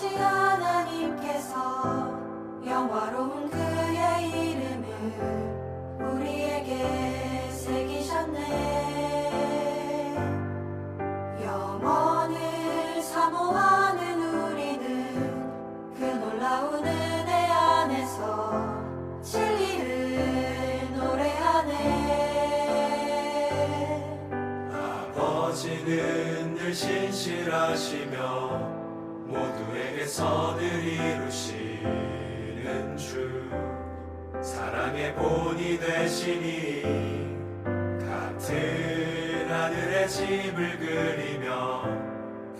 아버지 하나님께서 영화로운 그의 이름을 우리에게 새기셨네. 영원을 사모하는 우리는 그 놀라운 은혜 안에서 진리를 노래하네. 아버지는 늘 신실하시며 모두에게 선을 이루시는 주, 사랑의 본이 되시니 같은 하늘의 집을 그리며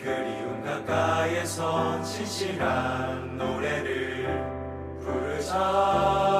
그리운 강가에서 진실한 노래를 부르자.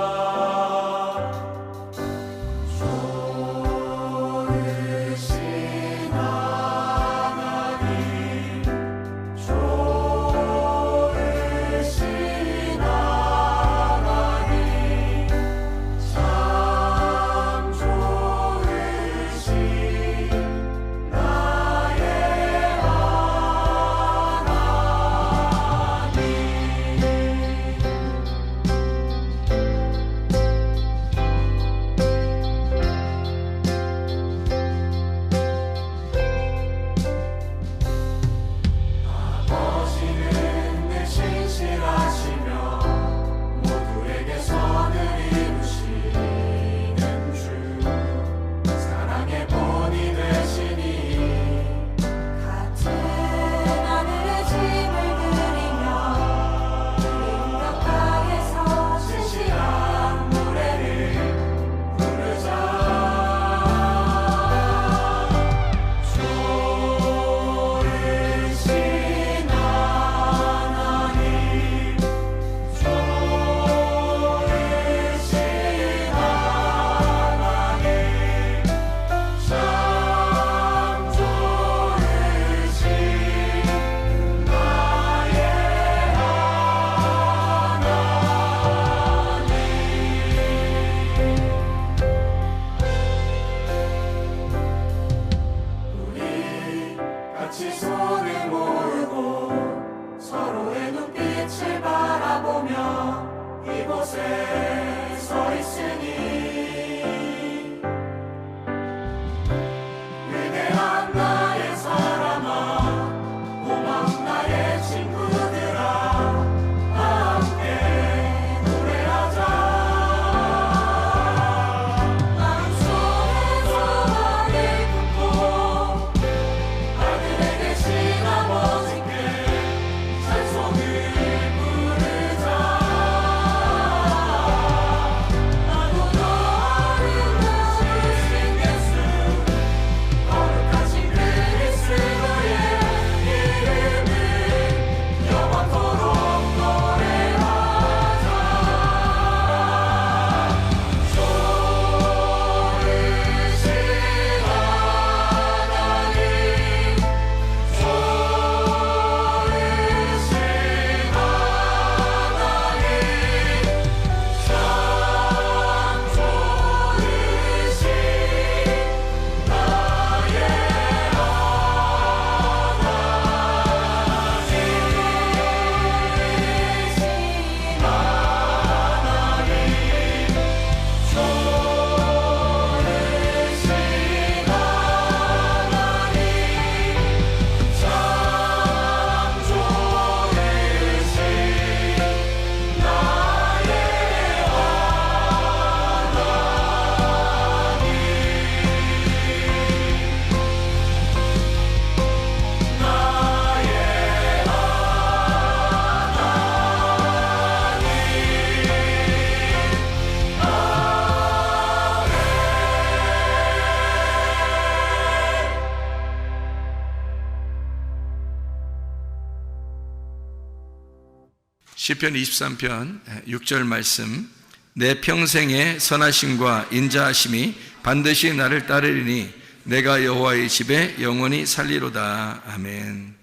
시편 23편 6절 말씀, 내 평생의 선하심과 인자하심이 반드시 나를 따르리니 내가 여호와의 집에 영원히 살리로다. 아멘.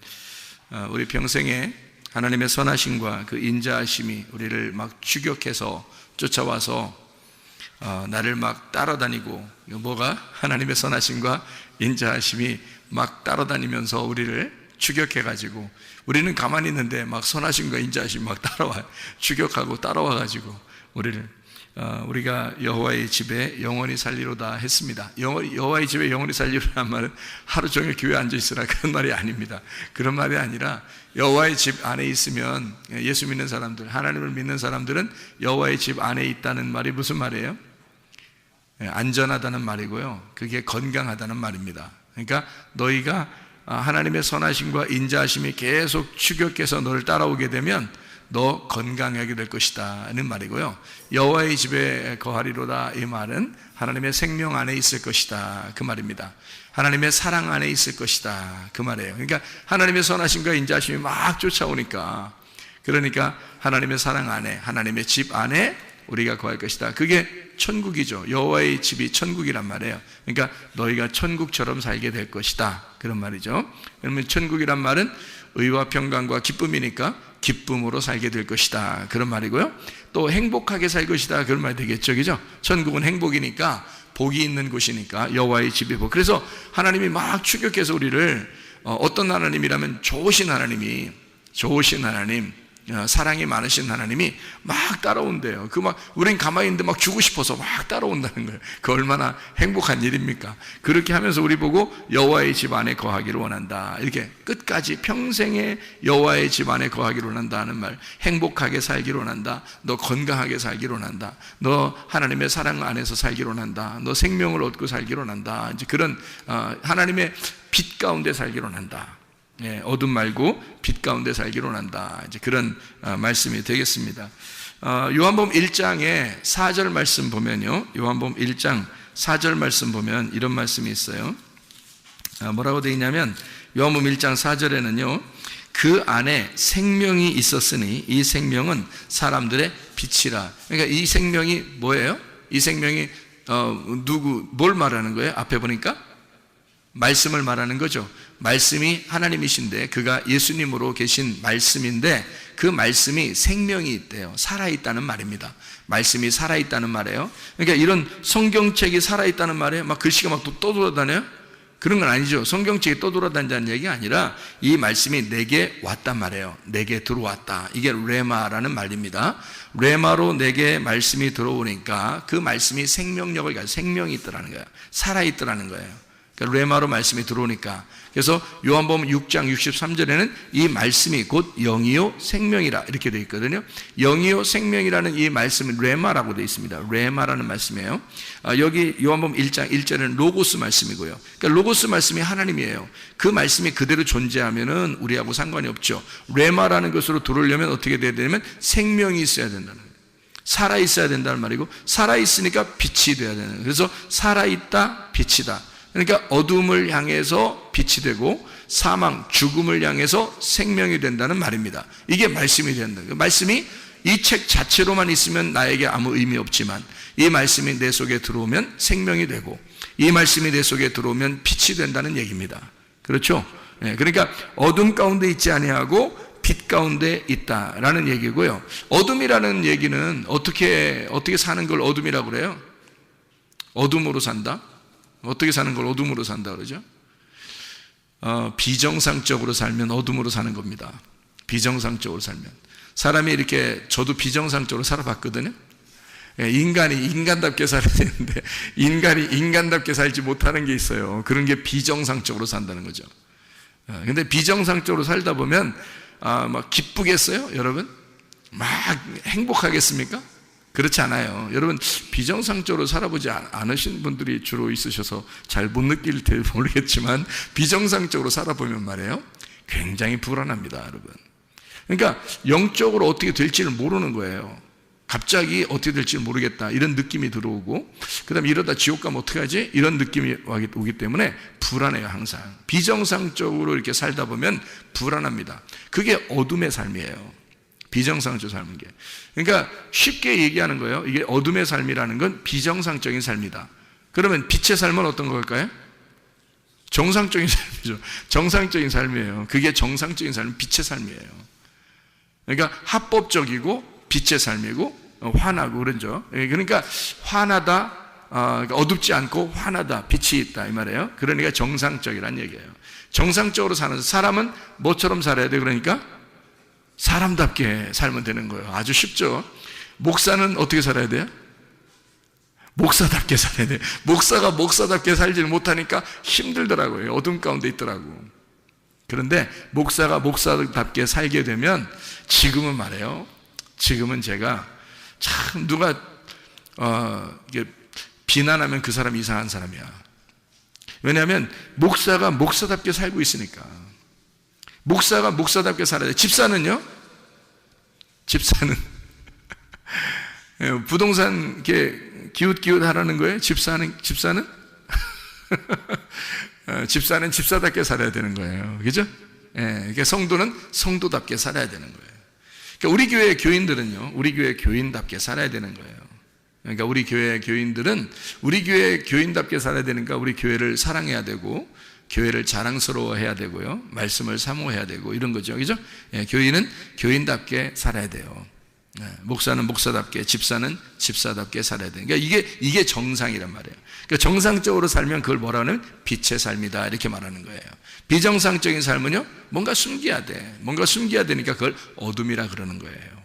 우리 평생에 하나님의 선하심과 그 인자하심이 우리를 막 추격해서 쫓아와서 나를 막 따라다니고, 뭐가 하나님의 선하심과 인자하심이 막 따라다니면서 우리를 추격해가지고 우리는 가만히 있는데 막 선하심과 인자하심 막 따라와요. 추격하고 따라와가지고 우리가 여호와의 집에 영원히 살리로다 했습니다. 여호와의 집에 영원히 살리로라는 말은 하루 종일 교회에 앉아있으라 그런 말이 아닙니다. 그런 말이 아니라 여호와의 집 안에 있으면, 예수 믿는 사람들, 하나님을 믿는 사람들은 여호와의 집 안에 있다는 말이 무슨 말이에요? 안전하다는 말이고요, 그게 건강하다는 말입니다. 그러니까 너희가 하나님의 선하심과 인자하심이 계속 추격해서 너를 따라오게 되면 너 건강하게 될 것이다 하는 말이고요, 여호와의 집에 거하리로다 이 말은 하나님의 생명 안에 있을 것이다 그 말입니다. 하나님의 사랑 안에 있을 것이다 그 말이에요. 그러니까 하나님의 선하심과 인자하심이 막 쫓아오니까, 그러니까 하나님의 사랑 안에, 하나님의 집 안에 우리가 거할 것이다. 그게 천국이죠. 여호와의 집이 천국이란 말이에요. 그러니까 너희가 천국처럼 살게 될 것이다 그런 말이죠. 그러면 천국이란 말은 의와 평강과 기쁨이니까 기쁨으로 살게 될 것이다 그런 말이고요, 또 행복하게 살 것이다 그런 말이 되겠죠. 그죠? 천국은 행복이니까, 복이 있는 곳이니까 여호와의 집이 복. 그래서 하나님이 막 추격해서 우리를, 어떤 하나님이라면 좋으신 하나님, 사랑이 많으신 하나님이 막 따라온대요. 우린 가만히 있는데 막 주고 싶어서 막 따라온다는 거예요. 그 얼마나 행복한 일입니까? 그렇게 하면서 우리 보고 여호와의 집 안에 거하기를 원한다, 이렇게 끝까지 평생에 여호와의 집 안에 거하기를 원한다는 말, 행복하게 살기를 원한다, 너 건강하게 살기를 원한다, 너 하나님의 사랑 안에서 살기를 원한다, 너 생명을 얻고 살기를 원한다, 이제 그런 하나님의 빛 가운데 살기를 원한다. 어둠 말고 빛 가운데 살기를 원한다, 이제 그런 말씀이 되겠습니다. 요한복음 1장에 4절 말씀 보면요, 요한복음 1장 4절 말씀 보면 이런 말씀이 있어요. 뭐라고 되어 있냐면, 요한복음 1장 4절에는요, 그 안에 생명이 있었으니 이 생명은 사람들의 빛이라. 그러니까 이 생명이 뭐예요? 이 생명이 뭘 말하는 거예요? 앞에 보니까 말씀을 말하는 거죠. 말씀이 하나님이신데 그가 예수님으로 계신 말씀인데, 그 말씀이 생명이 있대요. 살아있다는 말입니다. 말씀이 살아있다는 말이에요. 그러니까 이런 성경책이 살아있다는 말에 막 글씨가 막 떠돌아다녀요? 그런 건 아니죠. 성경책이 떠돌아다닌다는 얘기가 아니라 이 말씀이 내게 왔단 말이에요. 내게 들어왔다. 이게 레마라는 말입니다. 레마로 내게 말씀이 들어오니까 그 말씀이 생명력을 가지고 생명이 있더라는 거예요. 살아있더라는 거예요. 레마로 말씀이 들어오니까. 그래서 요한복음 6장 63절에는 이 말씀이 곧 영이요 생명이라 이렇게 되어 있거든요. 영이요 생명이라는 이 말씀은 레마라고 되어 있습니다. 레마라는 말씀이에요. 여기 요한복음 1장 1절에는 로고스 말씀이고요. 그러니까 로고스 말씀이 하나님이에요. 그 말씀이 그대로 존재하면은 우리하고 상관이 없죠. 레마라는 것으로 들어오려면 어떻게 돼야 되냐면 생명이 있어야 된다는 거예요. 살아있어야 된다는 말이고, 살아있으니까 빛이 돼야 되는 거예요. 그래서 살아있다, 빛이다. 그러니까 어둠을 향해서 빛이 되고 사망, 죽음을 향해서 생명이 된다는 말입니다. 이게 말씀이 된다. 말씀이 이 책 자체로만 있으면 나에게 아무 의미 없지만, 이 말씀이 내 속에 들어오면 생명이 되고, 이 말씀이 내 속에 들어오면 빛이 된다는 얘기입니다. 그렇죠? 그러니까 어둠 가운데 있지 아니하고 빛 가운데 있다라는 얘기고요. 어둠이라는 얘기는 어떻게 사는 걸 어둠이라고 그래요? 어둠으로 산다? 어떻게 사는 걸 어둠으로 산다 그러죠? 비정상적으로 살면 어둠으로 사는 겁니다. 비정상적으로 살면. 사람이 이렇게, 저도 비정상적으로 살아봤거든요. 인간이 인간답게 살아야 되는데 인간이 인간답게 살지 못하는 게 있어요. 그런 게 비정상적으로 산다는 거죠. 근데 비정상적으로 살다 보면 막 기쁘겠어요? 여러분? 막 행복하겠습니까? 그렇지 않아요. 여러분, 비정상적으로 살아보지 않으신 분들이 주로 있으셔서 잘 못 느낄지 모르겠지만, 비정상적으로 살아보면 말이에요, 굉장히 불안합니다, 여러분. 그러니까 영적으로 어떻게 될지를 모르는 거예요. 갑자기 어떻게 될지 모르겠다, 이런 느낌이 들어오고, 그 다음에 이러다 지옥 가면 어떻게 하지? 이런 느낌이 오기 때문에 불안해요. 항상 비정상적으로 이렇게 살다 보면 불안합니다. 그게 어둠의 삶이에요. 비정상적으로 사는 게. 그러니까 쉽게 얘기하는 거예요. 이게 어둠의 삶이라는 건 비정상적인 삶이다. 그러면 빛의 삶은 어떤 걸까요? 정상적인 삶이죠. 정상적인 삶이에요. 그게 정상적인 삶은 빛의 삶이에요. 그러니까 합법적이고 빛의 삶이고 환하고 그러죠. 그러니까 환하다, 어둡지 않고 환하다, 빛이 있다 이 말이에요. 그러니까 정상적이란 얘기예요. 정상적으로 사는 사람은 뭐처럼 살아야 돼? 그러니까 사람답게 살면 되는 거예요. 아주 쉽죠. 목사는 어떻게 살아야 돼요? 목사답게 살아야 돼요. 목사가 목사답게 살지를 못하니까 힘들더라고요. 어둠 가운데 있더라고. 그런데 목사가 목사답게 살게 되면 지금은 말해요. 지금은 제가 참 누가 이게 비난하면 그 사람이 이상한 사람이야. 왜냐하면 목사가 목사답게 살고 있으니까. 목사가 목사답게 살아야 돼. 집사는요? 집사는 부동산 이렇게 기웃기웃 하라는 거예요? 집사는 집사는 집사답게 살아야 되는 거예요. 그죠? 그러니까 성도는 성도답게 살아야 되는 거예요. 그러니까 우리 교회 교인들은요, 우리 교회 교인답게 살아야 되는 거예요. 그러니까 우리 교회 교인들은 우리 교회 교인답게 살아야 되니까 우리 교회를 사랑해야 되고, 교회를 자랑스러워해야 되고요, 말씀을 사모해야 되고 이런 거죠. 그죠? 교인은 교인답게 살아야 돼요. 목사는 목사답게, 집사는 집사답게 살아야 돼요. 그러니까 이게 정상이란 말이에요. 그러니까 정상적으로 살면 그걸 뭐라 하면 빛의 삶이다 이렇게 말하는 거예요. 비정상적인 삶은요, 뭔가 숨겨야 돼. 뭔가 숨겨야 되니까 그걸 어둠이라 그러는 거예요.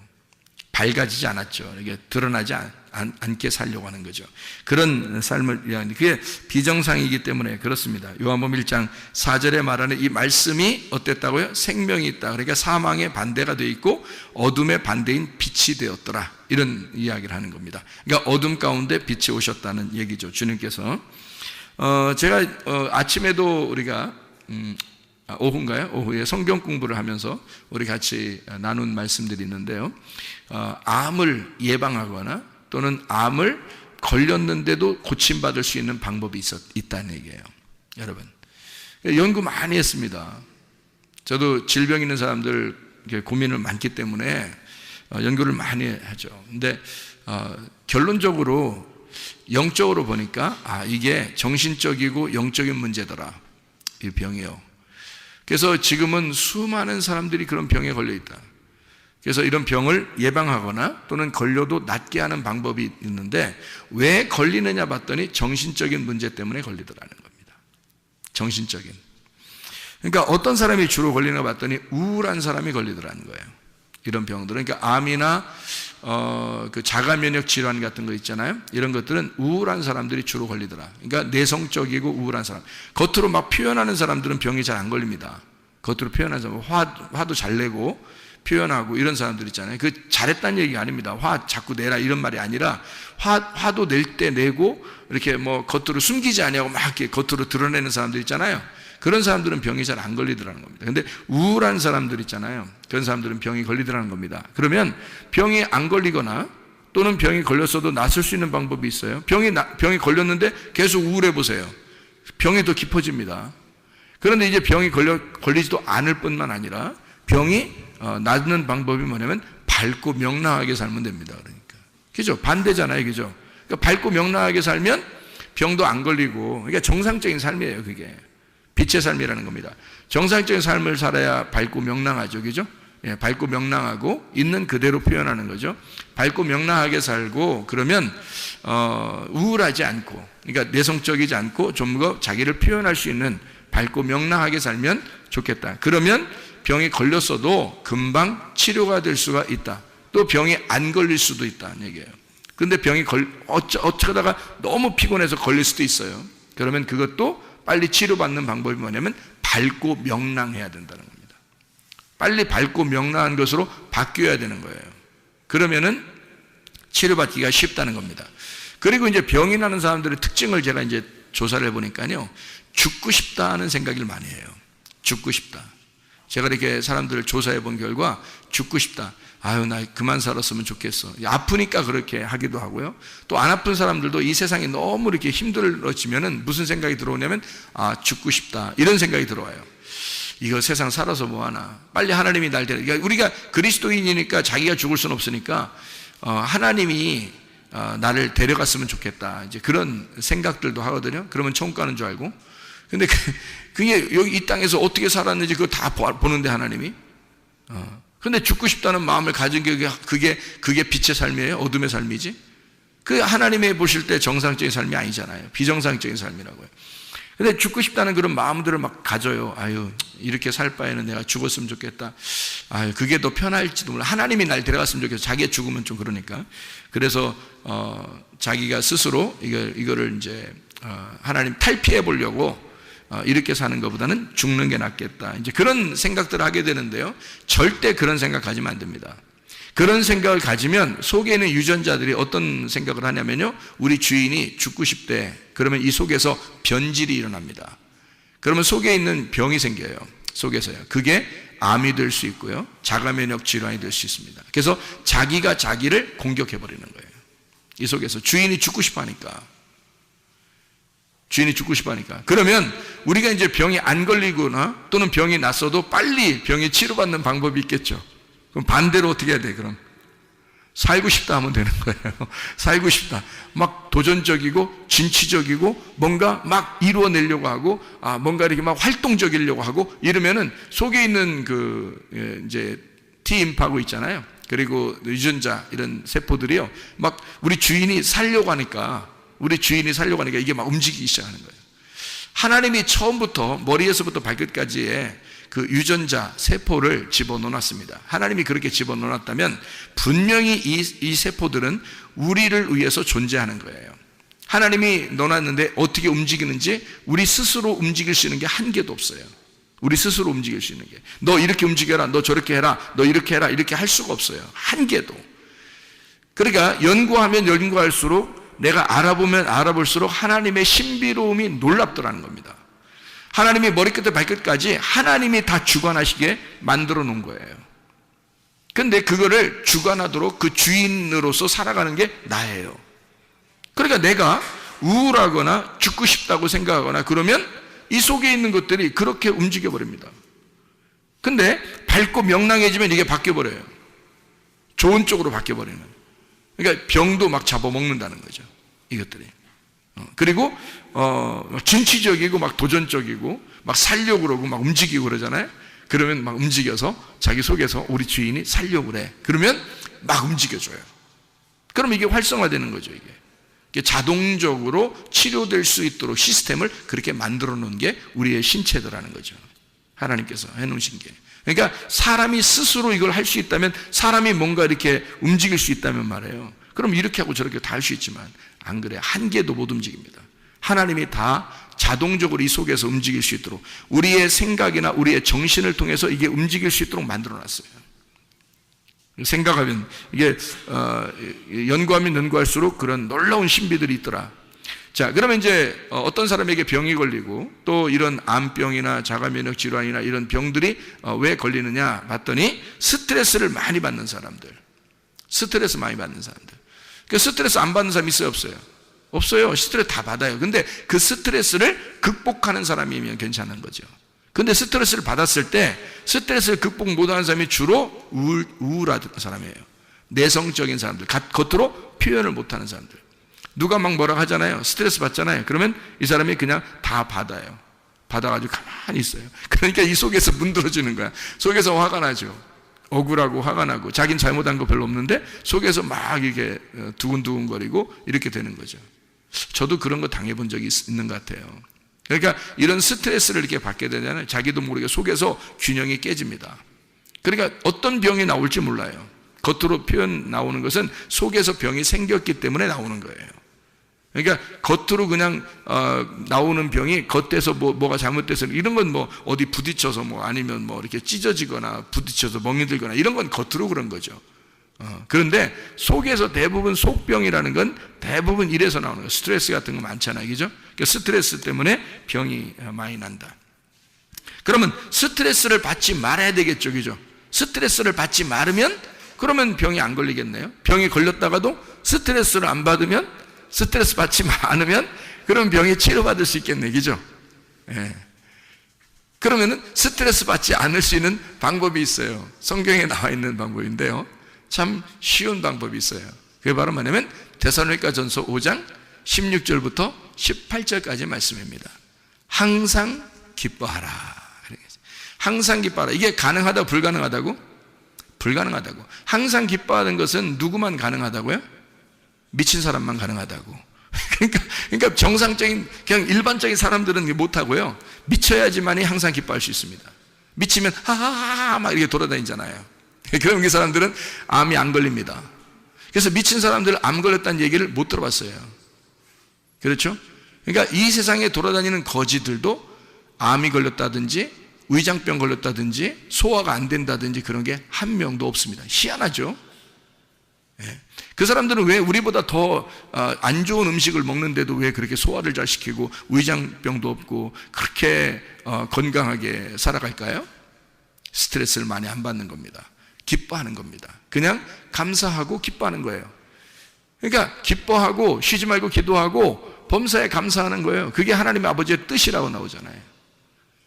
밝아지지 않았죠. 이게 드러나지 않게 살려고 하는 거죠. 그런 삶을 위한, 그게 비정상이기 때문에 그렇습니다. 요한복음 1장 4절에 말하는 이 말씀이 어땠다고요? 생명이 있다. 그러니까 사망의 반대가 되어 있고 어둠의 반대인 빛이 되었더라. 이런 이야기를 하는 겁니다. 그러니까 어둠 가운데 빛이 오셨다는 얘기죠. 주님께서. 제가 아침에도 우리가 오후인가요? 오후에 성경 공부를 하면서 우리 같이 나눈 말씀들이 있는데요. 암을 예방하거나 또는 암을 걸렸는데도 고침받을 수 있는 방법이 있다는 얘기예요. 여러분, 연구 많이 했습니다. 저도 질병 있는 사람들 고민을 많기 때문에 연구를 많이 하죠. 근데 결론적으로 영적으로 보니까 이게 정신적이고 영적인 문제더라, 이 병이요. 그래서 지금은 수많은 사람들이 그런 병에 걸려 있다. 그래서 이런 병을 예방하거나 또는 걸려도 낫게 하는 방법이 있는데 왜 걸리느냐 봤더니 정신적인 문제 때문에 걸리더라는 겁니다. 정신적인. 그러니까 어떤 사람이 주로 걸리나 봤더니 우울한 사람이 걸리더라는 거예요. 이런 병들은. 그러니까 암이나 그 자가 면역 질환 같은 거 있잖아요. 이런 것들은 우울한 사람들이 주로 걸리더라. 그러니까 내성적이고 우울한 사람. 겉으로 막 표현하는 사람들은 병이 잘 안 걸립니다. 겉으로 표현하는 사람, 화도 잘 내고 표현하고 이런 사람들 있잖아요. 그 잘했다는 얘기가 아닙니다. 화 자꾸 내라 이런 말이 아니라 화도 낼 때 내고 이렇게 뭐 겉으로 숨기지 아니하고 막 이렇게 겉으로 드러내는 사람들 있잖아요. 그런 사람들은 병이 잘 안 걸리더라는 겁니다. 근데 우울한 사람들 있잖아요. 그런 사람들은 병이 걸리더라는 겁니다. 그러면 병이 안 걸리거나 또는 병이 걸렸어도 낫을 수 있는 방법이 있어요. 병이 걸렸는데 계속 우울해 보세요. 병이 더 깊어집니다. 그런데 이제 병이 걸리지도 않을 뿐만 아니라 병이 낫는 방법이 뭐냐면 밝고 명랑하게 살면 됩니다. 그러니까. 그죠? 반대잖아요. 그죠? 그러니까 밝고 명랑하게 살면 병도 안 걸리고, 그러니까 정상적인 삶이에요. 그게. 빛의 삶이라는 겁니다. 정상적인 삶을 살아야 밝고 명랑하죠. 그죠? 예, 밝고 명랑하고 있는 그대로 표현하는 거죠. 밝고 명랑하게 살고 그러면 우울하지 않고, 그러니까 내성적이지 않고 좀 더 자기를 표현할 수 있는 밝고 명랑하게 살면 좋겠다. 그러면 병이 걸렸어도 금방 치료가 될 수가 있다. 또 병이 안 걸릴 수도 있다는 얘기예요. 그런데 병이 어쩌다가 너무 피곤해서 걸릴 수도 있어요. 그러면 그것도 빨리 치료받는 방법이 뭐냐면 밝고 명랑해야 된다는 겁니다. 빨리 밝고 명랑한 것으로 바뀌어야 되는 거예요. 그러면은 치료받기가 쉽다는 겁니다. 그리고 이제 병이 나는 사람들의 특징을 제가 이제 조사를 해보니까요, 죽고 싶다는 생각을 많이 해요. 죽고 싶다. 제가 이렇게 사람들을 조사해 본 결과 죽고 싶다. 아유, 나 그만 살았으면 좋겠어. 아프니까 그렇게 하기도 하고요. 또 안 아픈 사람들도 이 세상이 너무 이렇게 힘들어지면은 무슨 생각이 들어오냐면 죽고 싶다. 이런 생각이 들어와요. 이거 세상 살아서 뭐하나. 빨리 하나님이 날 데려. 그러니까 우리가 그리스도인이니까 자기가 죽을 수는 없으니까 하나님이 나를 데려갔으면 좋겠다. 이제 그런 생각들도 하거든요. 그러면 천국 가는 줄 알고. 근데 그게 여기 이 땅에서 어떻게 살았는지 그거 다 보는데 하나님이. 근데 죽고 싶다는 마음을 가진 게 그게 빛의 삶이에요? 어둠의 삶이지? 그 하나님이 보실 때 정상적인 삶이 아니잖아요. 비정상적인 삶이라고요. 근데 죽고 싶다는 그런 마음들을 막 가져요. 아유, 이렇게 살 바에는 내가 죽었으면 좋겠다. 아유, 그게 더 편할지도 몰라. 하나님이 날 데려갔으면 좋겠어. 자기가 죽으면 좀 그러니까. 그래서 자기가 스스로 이거를 이제 하나님 탈피해 보려고 이렇게 사는 것보다는 죽는 게 낫겠다. 이제 그런 생각들을 하게 되는데요. 절대 그런 생각 가지면 안 됩니다. 그런 생각을 가지면 속에 있는 유전자들이 어떤 생각을 하냐면요, 우리 주인이 죽고 싶대. 그러면 이 속에서 변질이 일어납니다. 그러면 속에 있는 병이 생겨요. 속에서요. 그게 암이 될 수 있고요, 자가면역 질환이 될 수 있습니다. 그래서 자기가 자기를 공격해 버리는 거예요. 이 속에서 주인이 죽고 싶어 하니까. 주인이 죽고 싶어 하니까. 그러면 우리가 이제 병이 안 걸리거나 또는 병이 났어도 빨리 병에 치료받는 방법이 있겠죠. 그럼 반대로 어떻게 해야 돼, 그럼? 살고 싶다 하면 되는 거예요. 살고 싶다. 막 도전적이고 진취적이고 뭔가 막 이루어내려고 하고, 뭔가 이렇게 막 활동적이려고 하고 이러면은 속에 있는 이제 T임파고 있잖아요. 그리고 유전자 이런 세포들이요, 막 우리 주인이 살려고 하니까 이게 막 움직이기 시작하는 거예요. 하나님이 처음부터 머리에서부터 발끝까지의 그 유전자 세포를 집어넣어놨습니다. 하나님이 그렇게 집어넣어놨다면 분명히 이 세포들은 우리를 위해서 존재하는 거예요. 하나님이 넣어놨는데 어떻게 움직이는지 우리 스스로 움직일 수 있는 게 한 개도 없어요. 우리 스스로 움직일 수 있는 게, 너 이렇게 움직여라, 너 저렇게 해라, 너 이렇게 해라, 이렇게 할 수가 없어요. 한 개도. 그러니까 연구하면 연구할수록, 내가 알아보면 알아볼수록 하나님의 신비로움이 놀랍더라는 겁니다. 하나님이 머리끝에 발끝까지 하나님이 다 주관하시게 만들어 놓은 거예요. 근데 그거를 주관하도록 그 주인으로서 살아가는 게 나예요. 그러니까 내가 우울하거나 죽고 싶다고 생각하거나 그러면 이 속에 있는 것들이 그렇게 움직여 버립니다. 근데 밝고 명랑해지면 이게 바뀌어 버려요. 좋은 쪽으로 바뀌어 버리는. 그러니까 병도 막 잡아먹는다는 거죠, 이것들이. 그리고 진취적이고 막 도전적이고 막 살려고 그러고 막 움직이고 그러잖아요. 그러면 막 움직여서 자기 속에서 우리 주인이 살려고 그래. 그러면 막 움직여줘요. 그럼 이게 활성화되는 거죠. 이게 자동적으로 치료될 수 있도록 시스템을 그렇게 만들어 놓은 게 우리의 신체더라는 거죠. 하나님께서 해놓으신 게. 그러니까 사람이 스스로 이걸 할 수 있다면, 사람이 뭔가 이렇게 움직일 수 있다면 말이에요, 그럼 이렇게 하고 저렇게 다 할 수 있지만 안 그래. 한 개도 못 움직입니다. 하나님이 다 자동적으로 이 속에서 움직일 수 있도록, 우리의 생각이나 우리의 정신을 통해서 이게 움직일 수 있도록 만들어 놨어요. 생각하면 이게 연구하면 연구할수록 그런 놀라운 신비들이 있더라. 자, 그러면 이제 어떤 사람에게 병이 걸리고 또 이런 암병이나 자가면역 질환이나 이런 병들이 왜 걸리느냐 봤더니, 스트레스를 많이 받는 사람들. 스트레스 많이 받는 사람들. 그 스트레스 안 받는 사람 있어요, 없어요? 없어요. 스트레스 다 받아요. 근데 그 스트레스를 극복하는 사람이면 괜찮은 거죠. 근데 스트레스를 받았을 때 스트레스를 극복 못하는 사람이 주로 우울한 사람이에요. 내성적인 사람들, 겉으로 표현을 못하는 사람들. 누가 막 뭐라 하잖아요. 스트레스 받잖아요. 그러면 이 사람이 그냥 다 받아요. 받아가지고 가만히 있어요. 그러니까 이 속에서 문드러지는 거야. 속에서 화가 나죠. 억울하고 화가 나고, 자기는 잘못한 거 별로 없는데 속에서 막 이게 두근두근거리고 이렇게 되는 거죠. 저도 그런 거 당해본 적이 있는 것 같아요. 그러니까 이런 스트레스를 이렇게 받게 되잖아요. 자기도 모르게 속에서 균형이 깨집니다. 그러니까 어떤 병이 나올지 몰라요. 겉으로 표현 나오는 것은 속에서 병이 생겼기 때문에 나오는 거예요. 그러니까 겉으로 그냥 나오는 병이, 겉에서 뭐가 잘못돼서 이런 건 뭐 어디 부딪혀서 뭐 아니면 뭐 이렇게 찢어지거나 부딪혀서 멍이 들거나 이런 건 겉으로 그런 거죠. 그런데 속에서 대부분 속병이라는 건 대부분 이래서 나오는 거예요. 스트레스 같은 거 많잖아요, 그죠? 그러니까 스트레스 때문에 병이 많이 난다. 그러면 스트레스를 받지 말아야 되겠죠, 그죠? 스트레스를 받지 말으면 그러면 병이 안 걸리겠네요. 병이 걸렸다가도 스트레스를 안 받으면, 스트레스 받지 않으면 그럼 병이 치료받을 수 있겠네, 그죠? 예. 그러면은 스트레스 받지 않을 수 있는 방법이 있어요. 성경에 나와 있는 방법인데요, 참 쉬운 방법이 있어요. 그게 바로 뭐냐면 데살로니가전서 5장 16절부터 18절까지 말씀입니다. 항상 기뻐하라. 항상 기뻐하라. 이게 가능하다, 불가능하다고? 불가능하다고. 항상 기뻐하는 것은 누구만 가능하다고요? 미친 사람만 가능하다고. 그러니까 정상적인, 그냥 일반적인 사람들은 못하고요. 미쳐야지만이 항상 기뻐할 수 있습니다. 미치면, 하하하, 막 이렇게 돌아다니잖아요. 그런 그 사람들은 암이 안 걸립니다. 그래서 미친 사람들 암 걸렸다는 얘기를 못 들어봤어요. 그렇죠? 그러니까 이 세상에 돌아다니는 거지들도 암이 걸렸다든지, 위장병 걸렸다든지, 소화가 안 된다든지 그런 게 한 명도 없습니다. 희한하죠? 예. 그 사람들은 왜 우리보다 더 안 좋은 음식을 먹는데도 왜 그렇게 소화를 잘 시키고 위장병도 없고 그렇게 건강하게 살아갈까요? 스트레스를 많이 안 받는 겁니다. 기뻐하는 겁니다. 그냥 감사하고 기뻐하는 거예요. 그러니까 기뻐하고 쉬지 말고 기도하고 범사에 감사하는 거예요. 그게 하나님 아버지의 뜻이라고 나오잖아요.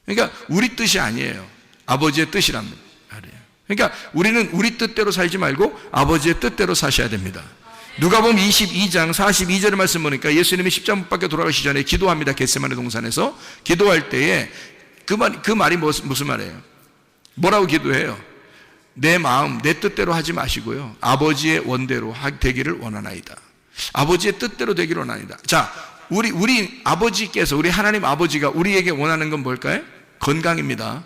그러니까 우리 뜻이 아니에요. 아버지의 뜻이란 말이에요. 그러니까 우리는 우리 뜻대로 살지 말고 아버지의 뜻대로 사셔야 됩니다. 누가복음 22장 42절의 말씀 보니까 예수님이 십자가 못 박혀 돌아가시기 전에 기도합니다. 겟세마네 동산에서 기도할 때에 그 말이 무슨 말이에요? 뭐라고 기도해요? 내 마음 내 뜻대로 하지 마시고요, 아버지의 원대로 되기를 원하나이다. 아버지의 뜻대로 되기를 원하나이다. 자, 우리 아버지께서, 우리 하나님 아버지가 우리에게 원하는 건 뭘까요? 건강입니다.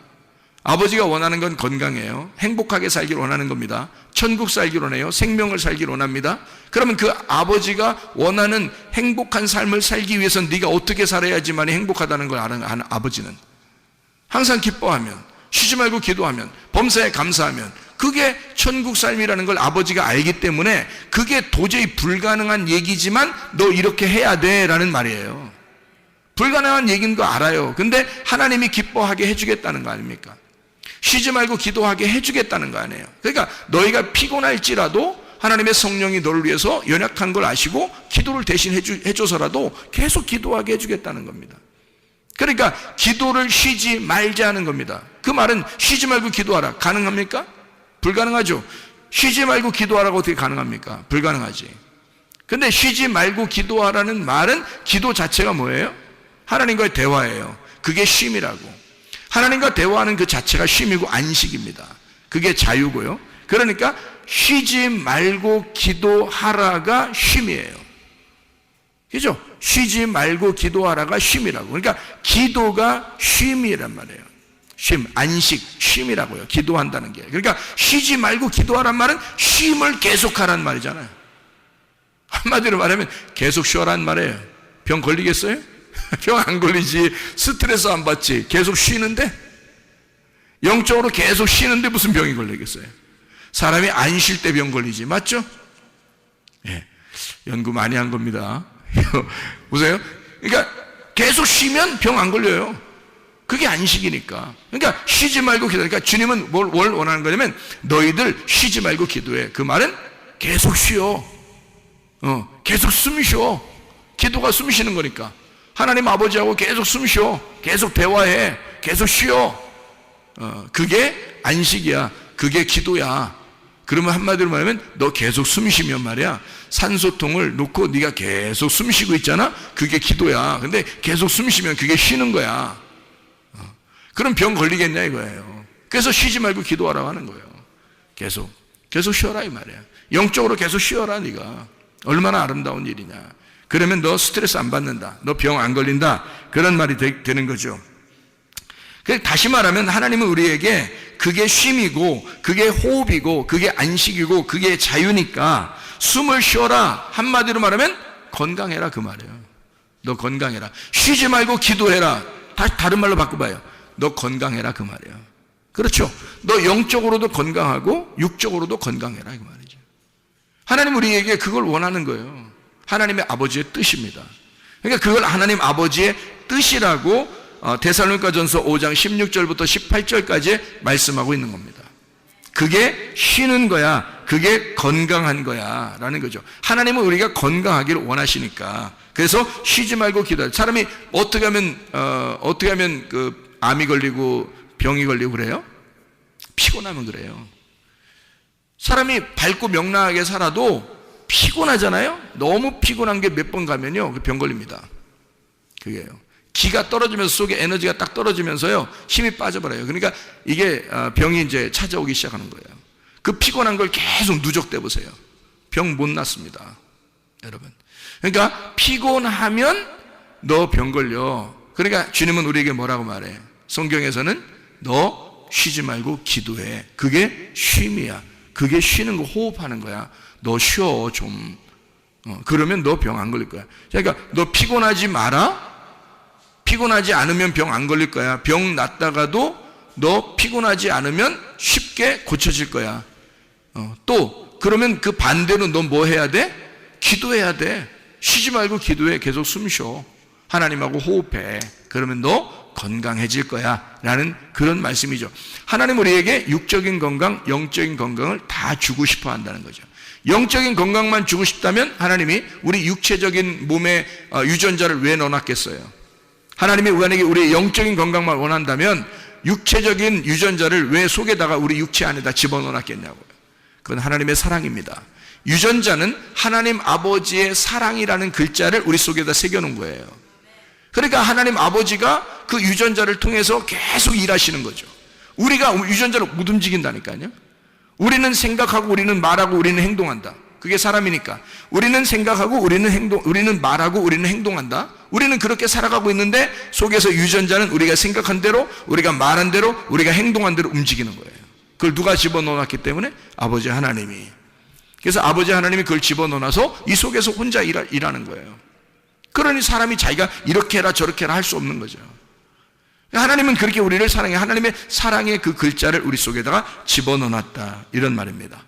아버지가 원하는 건 건강이에요. 행복하게 살기를 원하는 겁니다. 천국 살기를 원해요. 생명을 살기를 원합니다. 그러면 그 아버지가 원하는 행복한 삶을 살기 위해서는 네가 어떻게 살아야지만 행복하다는 걸 아는 아버지는 항상 기뻐하면, 쉬지 말고 기도하면, 범사에 감사하면 그게 천국 삶이라는 걸 아버지가 알기 때문에 그게 도저히 불가능한 얘기지만 너 이렇게 해야 돼 라는 말이에요. 불가능한 얘기인 거 알아요. 근데 하나님이 기뻐하게 해주겠다는 거 아닙니까? 쉬지 말고 기도하게 해주겠다는 거 아니에요. 그러니까 너희가 피곤할지라도 하나님의 성령이 너를 위해서 연약한 걸 아시고 기도를 대신 해줘서라도 계속 기도하게 해주겠다는 겁니다. 그러니까 기도를 쉬지 말자 하는 겁니다. 그 말은 쉬지 말고 기도하라. 가능합니까? 불가능하죠. 쉬지 말고 기도하라고 어떻게 가능합니까? 불가능하지. 근데 쉬지 말고 기도하라는 말은 기도 자체가 뭐예요? 하나님과의 대화예요. 그게 쉼이라고. 하나님과 대화하는 그 자체가 쉼이고 안식입니다. 그게 자유고요. 그러니까 쉬지 말고 기도하라가 쉼이에요. 그죠? 쉬지 말고 기도하라가 쉼이라고. 그러니까 기도가 쉼이란 말이에요. 쉼, 안식, 쉼이라고요. 기도한다는 게. 그러니까 쉬지 말고 기도하란 말은 쉼을 계속하라는 말이잖아요. 한마디로 말하면 계속 쉬어라는 말이에요. 병 걸리겠어요? 병 안 걸리지. 스트레스 안 받지. 계속 쉬는데? 영적으로 계속 쉬는데 무슨 병이 걸리겠어요? 사람이 안 쉴 때 병 걸리지. 맞죠? 예. 연구 많이 한 겁니다. 보세요. 그러니까 계속 쉬면 병 안 걸려요. 그게 안식이니까. 그러니까 쉬지 말고 기도해. 그러니까 주님은 뭘 원하는 거냐면 너희들 쉬지 말고 기도해. 그 말은 계속 쉬어. 계속 숨 쉬어. 기도가 숨 쉬는 거니까. 하나님 아버지하고 계속 숨 쉬어. 계속 대화해. 계속 쉬어. 그게 안식이야. 그게 기도야. 그러면 한마디로 말하면 너 계속 숨 쉬면 말이야, 산소통을 놓고 네가 계속 숨 쉬고 있잖아. 그게 기도야. 근데 계속 숨 쉬면 그게 쉬는 거야. 그럼 병 걸리겠냐 이거예요. 그래서 쉬지 말고 기도하라고 하는 거예요. 계속 쉬어라 이 말이야. 영적으로 계속 쉬어라. 네가 얼마나 아름다운 일이냐. 그러면 너 스트레스 안 받는다. 너 병 안 걸린다. 그런 말이 되는 거죠. 다시 말하면 하나님은 우리에게 그게 쉼이고 그게 호흡이고 그게 안식이고 그게 자유니까 숨을 쉬어라. 한마디로 말하면 건강해라 그 말이에요. 너 건강해라. 쉬지 말고 기도해라. 다른 말로 바꿔봐요. 너 건강해라 그 말이에요. 그렇죠. 너 영적으로도 건강하고 육적으로도 건강해라 이 말이죠. 하나님 우리에게 그걸 원하는 거예요. 하나님의 아버지의 뜻입니다. 그러니까 그걸 하나님 아버지의 뜻이라고 데살로니가전서 5장 16절부터 18절까지 말씀하고 있는 겁니다. 그게 쉬는 거야. 그게 건강한 거야 라는 거죠. 하나님은 우리가 건강하기를 원하시니까. 그래서 쉬지 말고 기도해. 사람이 어떻게 하면 그 암이 걸리고 병이 걸리고 그래요? 피곤하면 그래요. 사람이 밝고 명랑하게 살아도 피곤하잖아요. 너무 피곤한 게 몇 번 가면요 병 걸립니다. 그게요. 기가 떨어지면서 속에 에너지가 딱 떨어지면서요 힘이 빠져버려요. 그러니까 이게 병이 이제 찾아오기 시작하는 거예요. 그 피곤한 걸 계속 누적돼 보세요. 병 못 낫습니다, 여러분. 그러니까 피곤하면 너 병 걸려. 그러니까 주님은 우리에게 뭐라고 말해? 성경에서는 너 쉬지 말고 기도해. 그게 쉼이야. 그게 쉬는 거, 호흡하는 거야. 너 쉬어 좀. 그러면 너 병 안 걸릴 거야. 그러니까 너 피곤하지 마라. 피곤하지 않으면 병 안 걸릴 거야. 병 났다가도 너 피곤하지 않으면 쉽게 고쳐질 거야. 또 그러면 그 반대로 너 뭐 해야 돼? 기도해야 돼. 쉬지 말고 기도해. 계속 숨 쉬어. 하나님하고 호흡해. 그러면 너 건강해질 거야 라는 그런 말씀이죠. 하나님 우리에게 육적인 건강, 영적인 건강을 다 주고 싶어 한다는 거죠. 영적인 건강만 주고 싶다면 하나님이 우리 육체적인 몸에 유전자를 왜 넣어놨겠어요? 하나님이 만약에 우리 영적인 건강만 원한다면 육체적인 유전자를 왜 속에다가 우리 육체 안에다 집어넣어놨겠냐고요. 그건 하나님의 사랑입니다. 유전자는 하나님 아버지의 사랑이라는 글자를 우리 속에다 새겨놓은 거예요. 그러니까 하나님 아버지가 그 유전자를 통해서 계속 일하시는 거죠. 우리가 유전자를 못 움직인다니까요. 우리는 생각하고 우리는 말하고 우리는 행동한다. 그게 사람이니까. 우리는 생각하고 우리는 말하고 우리는 행동한다. 우리는 그렇게 살아가고 있는데 속에서 유전자는 우리가 생각한 대로, 우리가 말한 대로, 우리가 행동한 대로 움직이는 거예요. 그걸 누가 집어넣어놨기 때문에? 아버지 하나님이. 그래서 아버지 하나님이 그걸 집어넣어놔서 이 속에서 혼자 일하는 거예요. 그러니 사람이 자기가 이렇게 해라 저렇게 해라 할 수 없는 거죠. 하나님은 그렇게 우리를 사랑해. 하나님의 사랑의 그 글자를 우리 속에다가 집어넣어놨다 이런 말입니다.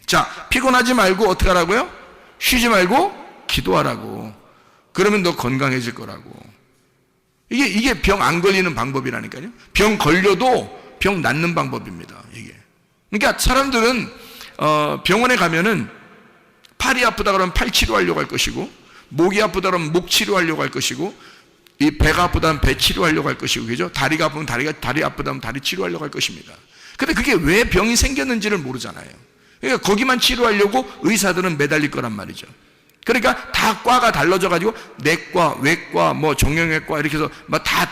자, 피곤하지 말고 어떻게 하라고요? 쉬지 말고 기도하라고. 그러면 너 건강해질 거라고. 이게 병 안 걸리는 방법이라니까요. 병 걸려도 병 낫는 방법입니다. 이게. 그러니까 사람들은 병원에 가면은 팔이 아프다 그러면 팔 치료하려고 할 것이고, 목이 아프다 그러면 목 치료하려고 할 것이고, 이 배가 아프다면 배 치료하려고 할 것이고, 그죠? 다리가 아프면 다리 아프다면 다리 치료하려고 할 것입니다. 근데 그게 왜 병이 생겼는지를 모르잖아요. 그러니까 거기만 치료하려고 의사들은 매달릴 거란 말이죠. 그러니까 다 과가 달라져가지고 내과, 외과, 뭐 정형외과 이렇게 해서 막 다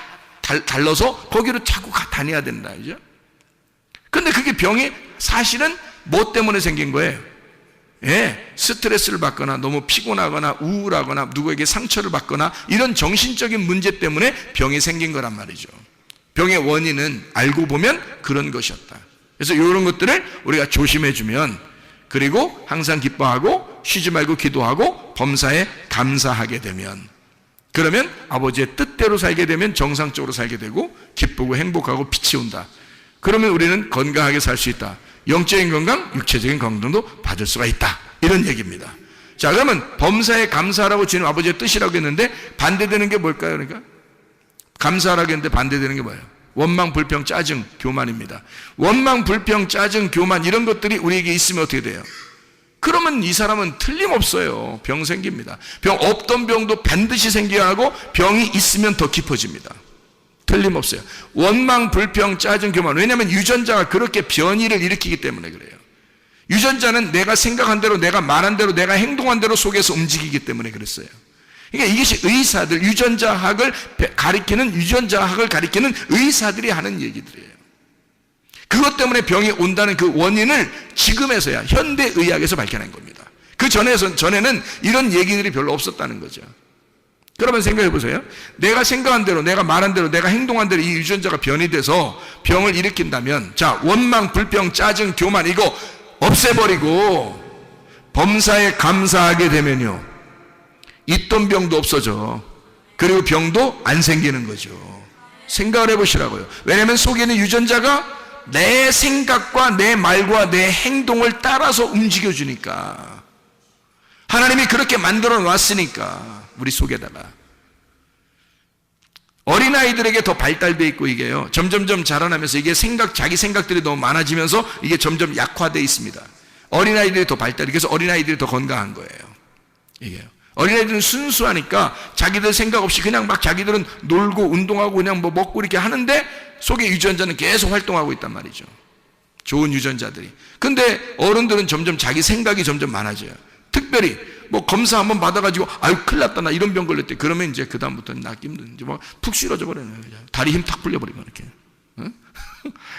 달라서 거기로 자꾸 다녀야 된다, 그죠? 근데 그게 병이 사실은 뭐 때문에 생긴 거예요? 예, 스트레스를 받거나 너무 피곤하거나 우울하거나 누구에게 상처를 받거나 이런 정신적인 문제 때문에 병이 생긴 거란 말이죠. 병의 원인은 알고 보면 그런 것이었다. 그래서 이런 것들을 우리가 조심해주면, 그리고 항상 기뻐하고 쉬지 말고 기도하고 범사에 감사하게 되면, 그러면 아버지의 뜻대로 살게 되면 정상적으로 살게 되고 기쁘고 행복하고 빛이 온다. 그러면 우리는 건강하게 살 수 있다. 영적인 건강, 육체적인 건강도 받을 수가 있다. 이런 얘기입니다. 자, 그러면 범사에 감사하라고 주님 아버지의 뜻이라고 했는데 반대되는 게 뭘까요? 그러니까 감사하라고 했는데 반대되는 게 뭐예요? 원망, 불평, 짜증, 교만입니다. 원망, 불평, 짜증, 교만 이런 것들이 우리에게 있으면 어떻게 돼요? 그러면 이 사람은 틀림없어요. 병 생깁니다. 병 없던 병도 반드시 생겨야 하고 병이 있으면 더 깊어집니다. 틀림없어요. 원망, 불평, 짜증, 교만. 왜냐하면 유전자가 그렇게 변이를 일으키기 때문에 그래요. 유전자는 내가 생각한 대로, 내가 말한 대로, 내가 행동한 대로 속에서 움직이기 때문에 그랬어요. 그러니까 이것이 의사들, 유전자학을 가리키는 의사들이 하는 얘기들이에요. 그것 때문에 병이 온다는 그 원인을 지금에서야 현대의학에서 밝혀낸 겁니다. 그 전에는 이런 얘기들이 별로 없었다는 거죠. 그러면 생각해 보세요. 내가 생각한 대로, 내가 말한 대로, 내가 행동한 대로 이 유전자가 변이돼서 병을 일으킨다면, 자, 원망, 불평, 짜증, 교만 이거 없애버리고 범사에 감사하게 되면요, 있던 병도 없어져. 그리고 병도 안 생기는 거죠. 생각을 해보시라고요. 왜냐하면 속에 있는 유전자가 내 생각과 내 말과 내 행동을 따라서 움직여주니까. 하나님이 그렇게 만들어 놨으니까 우리 속에다가. 어린아이들에게 더 발달되어 있고 이게요, 점점점 자라나면서 이게 자기 생각들이 너무 많아지면서 이게 점점 약화되어 있습니다. 어린아이들이 더 발달이, 그래서 어린아이들이 더 건강한 거예요. 이게요. 어린아이들은 순수하니까 자기들 생각 없이 그냥 막 자기들은 놀고 운동하고 그냥 뭐 먹고 이렇게 하는데 속에 유전자는 계속 활동하고 있단 말이죠. 좋은 유전자들이. 근데 어른들은 점점 자기 생각이 점점 많아져요. 특별히 뭐 검사 한번 받아가지고 아유 큰일 났다 나 이런 병 걸렸대. 그러면 이제 그 다음부터는 낫기 힘든, 이제 뭐 푹 쓰러져 버려요. 다리 힘 탁 풀려버리고 이렇게. 응?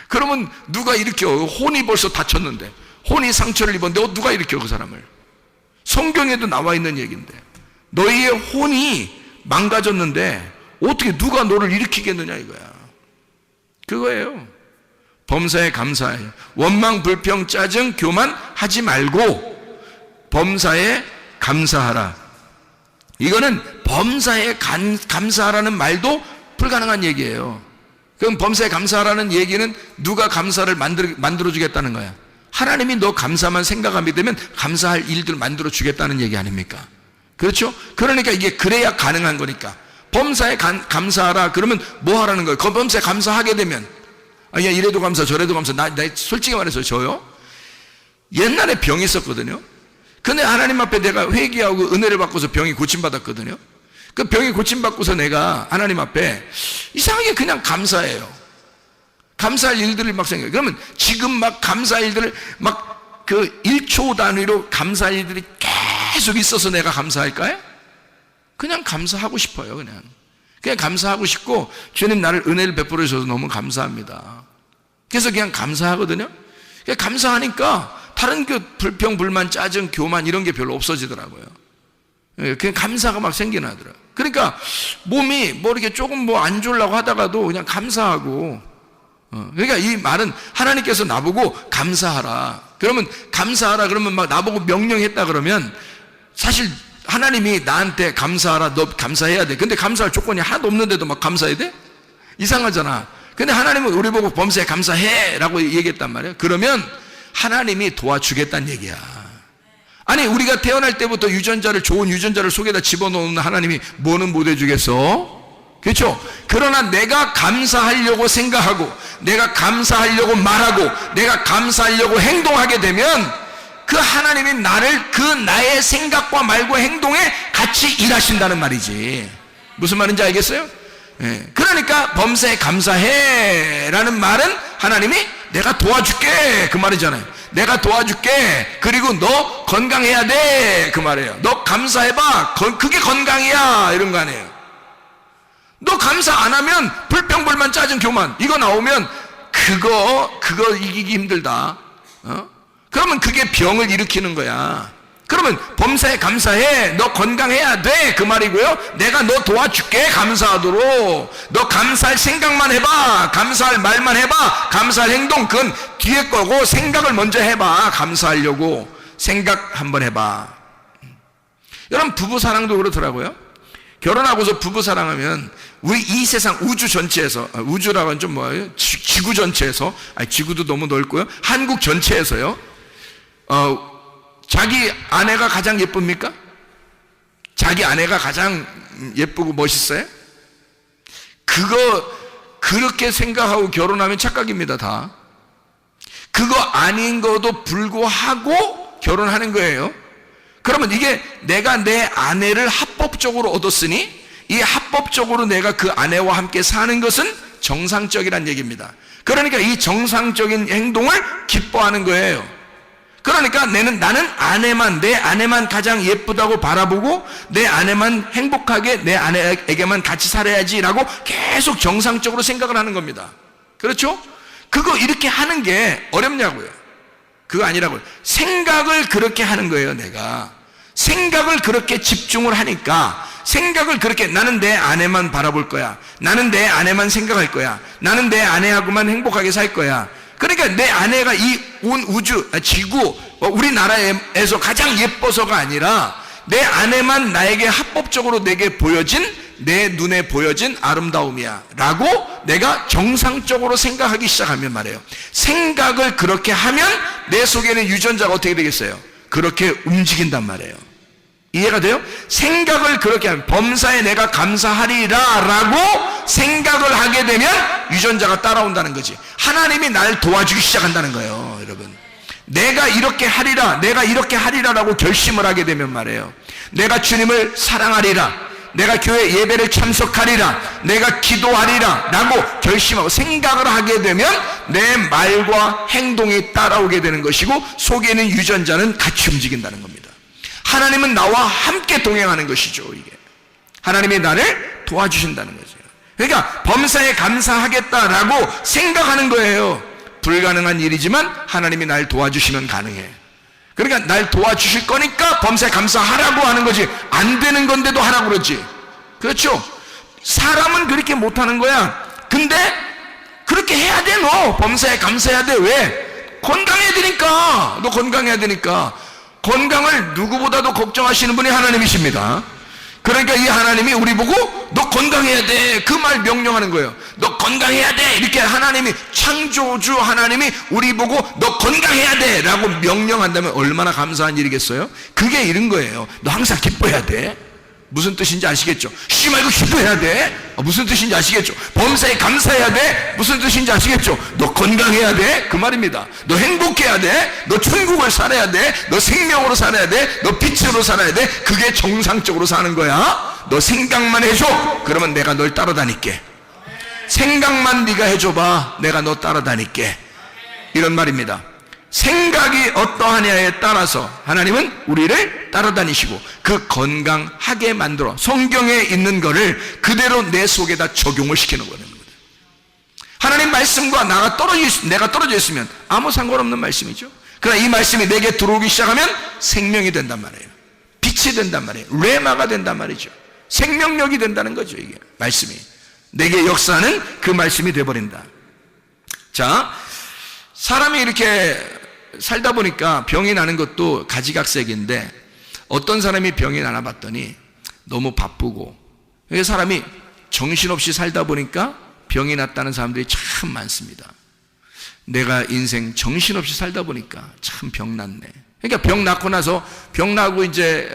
그러면 누가 일으켜? 혼이 벌써 다쳤는데, 혼이 상처를 입었는데 누가 일으켜 그 사람을? 성경에도 나와 있는 얘기인데 너희의 혼이 망가졌는데 어떻게 누가 너를 일으키겠느냐 이거야. 그거예요. 범사에 감사해. 원망, 불평, 짜증, 교만 하지 말고 범사에 감사하라. 이거는 범사에 감사하라는 말도 불가능한 얘기예요. 그럼 범사에 감사하라는 얘기는 누가 감사를 만들어주겠다는 거야. 하나님이 너 감사만 생각하게 되면 감사할 일들을 만들어주겠다는 얘기 아닙니까? 그렇죠? 그러니까 이게 그래야 가능한 거니까. 범사에 감사하라 그러면 뭐 하라는 거예요? 그 범사에 감사하게 되면 야, 이래도 감사 저래도 감사. 나 솔직히 말해서 저요 옛날에 병이 있었거든요. 근데 하나님 앞에 내가 회개하고 은혜를 받고서 병이 고침받았거든요. 그 병이 고침받고서 내가 하나님 앞에 이상하게 그냥 감사해요. 감사할 일들을 막 생각해요. 그러면 지금 막 감사할 일들을 막 그 1초 단위로 감사할 일들이 계속 있어서 내가 감사할까요? 그냥 감사하고 싶어요. 그냥 감사하고 싶고 주님 나를 은혜를 베풀어 주셔서 너무 감사합니다. 그래서 그냥 감사하거든요. 그냥 감사하니까 다른 그 불평, 불만, 짜증, 교만 이런 게 별로 없어지더라고요. 그냥 감사가 막 생기나 하더라고요. 그러니까 몸이 뭐 이렇게 조금 뭐 안 좋으려고 하다가도 그냥 감사하고 그러니까 이 말은 하나님께서 나보고 감사하라. 그러면 감사하라 그러면 막 나보고 명령했다 그러면 사실 하나님이 나한테 감사하라, 너 감사해야 돼. 근데 감사할 조건이 하나도 없는데도 막 감사해야 돼? 이상하잖아. 근데 하나님은 우리 보고 범사에 감사해 라고 얘기했단 말이에요. 그러면 하나님이 도와주겠다는 얘기야. 아니 우리가 태어날 때부터 유전자를 좋은 유전자를 속에다 집어넣는 하나님이 뭐는 못 해주겠어? 그렇죠? 그러나 내가 감사하려고 생각하고 내가 감사하려고 말하고 내가 감사하려고 행동하게 되면 그 하나님이 나를 그 나의 생각과 말과 행동에 같이 일하신다는 말이지. 무슨 말인지 알겠어요? 그러니까 범사에 감사해 라는 말은 하나님이 내가 도와줄게 그 말이잖아요. 내가 도와줄게. 그리고 너 건강해야 돼 그 말이에요. 너 감사해봐. 그게 건강이야 이런 거 아니에요. 너 감사 안 하면 불평불만 짜증 교만 이거 나오면 그거 이기기 힘들다. 그러면 그게 병을 일으키는 거야. 그러면 범사에 감사해. 너 건강해야 돼 그 말이고요. 내가 너 도와줄게 감사하도록. 너 감사할 생각만 해봐. 감사할 말만 해봐. 감사할 행동 그건 뒤에 거고 생각을 먼저 해봐. 감사하려고 생각 한번 해봐. 여러분 부부사랑도 그렇더라고요. 결혼하고서 부부사랑하면 우리 이 세상 우주 전체에서 우주라고 하면 좀 뭐예요? 지구 전체에서 지구도 너무 넓고요. 한국 전체에서요. 자기 아내가 가장 예쁩니까? 자기 아내가 가장 예쁘고 멋있어요? 그렇게 생각하고 결혼하면 착각입니다, 다. 그거 아닌 것도 불구하고 결혼하는 거예요. 그러면 이게 내가 내 아내를 합법적으로 얻었으니 이 합법적으로 내가 그 아내와 함께 사는 것은 정상적이란 얘기입니다. 그러니까 이 정상적인 행동을 기뻐하는 거예요. 그러니까 나는 내 아내만 가장 예쁘다고 바라보고 내 아내만 행복하게 내 아내에게만 같이 살아야지라고 계속 정상적으로 생각을 하는 겁니다. 그렇죠? 그거 이렇게 하는 게 어렵냐고요. 그거 아니라고요. 생각을 그렇게 하는 거예요. 내가 생각을 그렇게 집중을 하니까 생각을 그렇게 나는 내 아내만 바라볼 거야. 나는 내 아내만 생각할 거야. 나는 내 아내하고만 행복하게 살 거야. 그러니까 내 아내가 이 온 우주, 지구, 우리나라에서 가장 예뻐서가 아니라 내 아내만 나에게 합법적으로 내게 보여진 내 눈에 보여진 아름다움이야 라고 내가 정상적으로 생각하기 시작하면 말이에요. 생각을 그렇게 하면 내 속에는 유전자가 어떻게 되겠어요? 그렇게 움직인단 말이에요. 이해가 돼요? 생각을 그렇게 하면 범사에 내가 감사하리라 라고 생각을 하게 되면 유전자가 따라온다는 거지. 하나님이 날 도와주기 시작한다는 거예요. 여러분 내가 이렇게 하리라 라고 결심을 하게 되면 말이에요. 내가 주님을 사랑하리라, 내가 교회 예배를 참석하리라, 내가 기도하리라 라고 결심하고 생각을 하게 되면 내 말과 행동이 따라오게 되는 것이고 속에 있는 유전자는 같이 움직인다는 겁니다. 하나님은 나와 함께 동행하는 것이죠. 이게 하나님이 나를 도와주신다는 거죠. 그러니까 범사에 감사하겠다라고 생각하는 거예요. 불가능한 일이지만 하나님이 날 도와주시면 가능해. 그러니까 날 도와주실 거니까 범사에 감사하라고 하는 거지, 안 되는 건데도 하라고 그러지. 그렇죠? 사람은 그렇게 못하는 거야. 근데 그렇게 해야 돼. 너 범사에 감사해야 돼. 왜? 건강해야 되니까. 너 건강해야 되니까. 건강을 누구보다도 걱정하시는 분이 하나님이십니다. 그러니까 이 하나님이 우리 보고 너 건강해야 돼, 그 말 명령하는 거예요. 너 건강해야 돼, 이렇게 하나님이, 창조주 하나님이 우리 보고 너 건강해야 돼 라고 명령한다면 얼마나 감사한 일이겠어요? 그게 이런 거예요. 너 항상 기뻐해야 돼. 무슨 뜻인지 아시겠죠? 쉬지 말고 기도해야 돼. 무슨 뜻인지 아시겠죠? 범사에 감사해야 돼. 무슨 뜻인지 아시겠죠? 너 건강해야 돼. 그 말입니다. 너 행복해야 돼. 너 천국을 살아야 돼. 너 생명으로 살아야 돼. 너 빛으로 살아야 돼. 그게 정상적으로 사는 거야. 너 생각만 해줘. 그러면 내가 널 따라다닐게. 생각만 네가 해줘봐. 내가 너 따라다닐게. 이런 말입니다. 생각이 어떠하냐에 따라서 하나님은 우리를 따라다니시고 그 건강하게 만들어 성경에 있는 거를 그대로 내 속에다 적용을 시키는 거는 겁니다. 하나님 말씀과 내가 떨어져 있으면 아무 상관없는 말씀이죠. 그러나 이 말씀이 내게 들어오기 시작하면 생명이 된단 말이에요. 빛이 된단 말이에요. 레마가 된단 말이죠. 생명력이 된다는 거죠. 이게 말씀이 내게 역사하는 그 말씀이 돼버린다. 자, 사람이 이렇게 살다 보니까 병이 나는 것도 가지각색인데, 어떤 사람이 병이 나나 봤더니 너무 바쁘고, 사람이 정신없이 살다 보니까 병이 났다는 사람들이 참 많습니다. 내가 인생 정신없이 살다 보니까 참 병 났네. 그러니까 병 낳고 나서, 병 나고 이제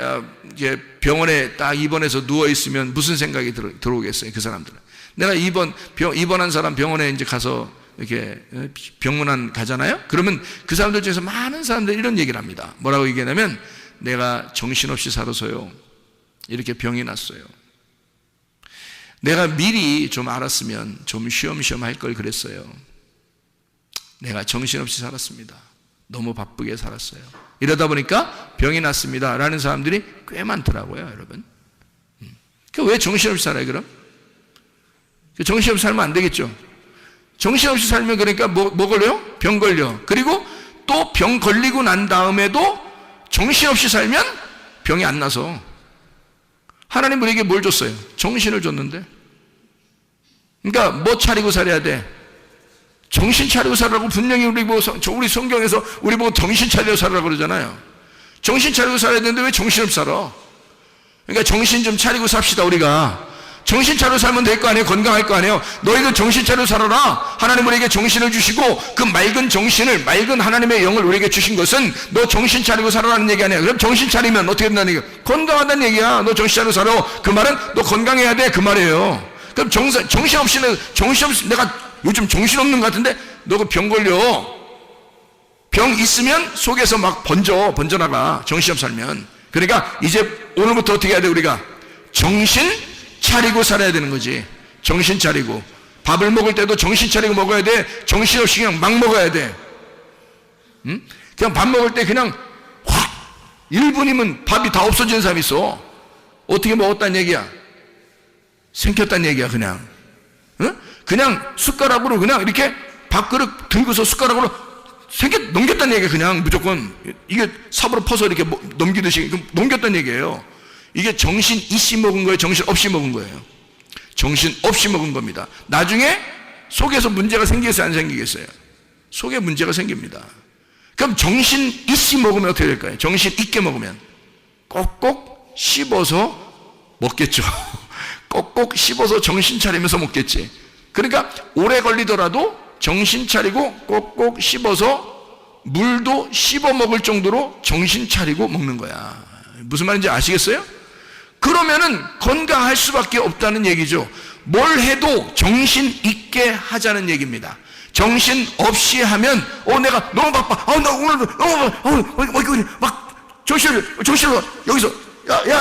병원에 딱 입원해서 누워 있으면 무슨 생각이 들어오겠어요? 그 사람들은. 내가 입원한 사람 병원에 이제 가서 이렇게 병문안 가잖아요? 그러면 그 사람들 중에서 많은 사람들이 이런 얘기를 합니다. 뭐라고 얘기하냐면, 내가 정신없이 살아서요, 이렇게 병이 났어요. 내가 미리 좀 알았으면 좀 쉬엄쉬엄 할 걸 그랬어요. 내가 정신없이 살았습니다. 너무 바쁘게 살았어요. 이러다 보니까 병이 났습니다 라는 사람들이 꽤 많더라고요, 여러분. 왜 정신없이 살아요, 그럼? 정신없이 살면 안 되겠죠. 정신없이 살면 그러니까 뭐 걸려요? 병 걸려. 그리고 또 병 걸리고 난 다음에도 정신없이 살면 병이 안 나서. 하나님 우리에게 뭘 줬어요? 정신을 줬는데. 그러니까 뭐 차리고 살아야 돼? 정신 차리고 살라고 분명히 우리 성경에서 우리 보고 정신 차리고 살라고 그러잖아요. 정신 차리고 살아야 되는데 왜 정신없이 살아? 그러니까 정신 좀 차리고 삽시다. 우리가 정신 차리고 살면 될 거 아니에요? 건강할 거 아니에요? 너희도 정신 차리고 살아라. 하나님 우리에게 정신을 주시고 그 맑은 정신을, 맑은 하나님의 영을 우리에게 주신 것은 너 정신 차리고 살아라는 얘기 아니야. 그럼 정신 차리면 어떻게 된다는 얘기야? 건강하다는 얘기야. 너 정신 차리고 살아. 그 말은 너 건강해야 돼, 그 말이에요. 그럼 정신없이 내가 요즘 정신없는 것 같은데 너 그 병 걸려. 병 있으면 속에서 막 번져나가. 정신없이 살면. 그러니까 이제 오늘부터 어떻게 해야 돼? 우리가 정신 차리고 살아야 되는 거지. 정신 차리고. 밥을 먹을 때도 정신 차리고 먹어야 돼. 정신없이 그냥 막 먹어야 돼. 응? 그냥 밥 먹을 때 그냥 확 1분이면 밥이 다 없어지는 사람이 있어. 어떻게 먹었다는 얘기야? 생겼다는 얘기야, 그냥. 응? 그냥 숟가락으로 그냥 이렇게 밥그릇 들고서 숟가락으로 넘겼다는 얘기야. 그냥 무조건 이게 삽으로 퍼서 이렇게 넘기듯이 넘겼다는 얘기예요. 이게 정신 있이 먹은 거예요? 정신 없이 먹은 거예요? 정신 없이 먹은 겁니다. 나중에 속에서 문제가 생기겠어요? 안 생기겠어요? 속에 문제가 생깁니다. 그럼 정신 있이 먹으면 어떻게 될까요? 정신 있게 먹으면 꼭꼭 씹어서 먹겠죠. 꼭꼭 씹어서 정신 차리면서 먹겠지. 그러니까 오래 걸리더라도 정신 차리고 꼭꼭 씹어서 물도 씹어 먹을 정도로 정신 차리고 먹는 거야. 무슨 말인지 아시겠어요? 그러면은 건강할 수밖에 없다는 얘기죠. 뭘 해도 정신 있게 하자는 얘기입니다. 정신 없이 하면 내가 너무 바빠. 나 오늘 막 정신을 여기서 야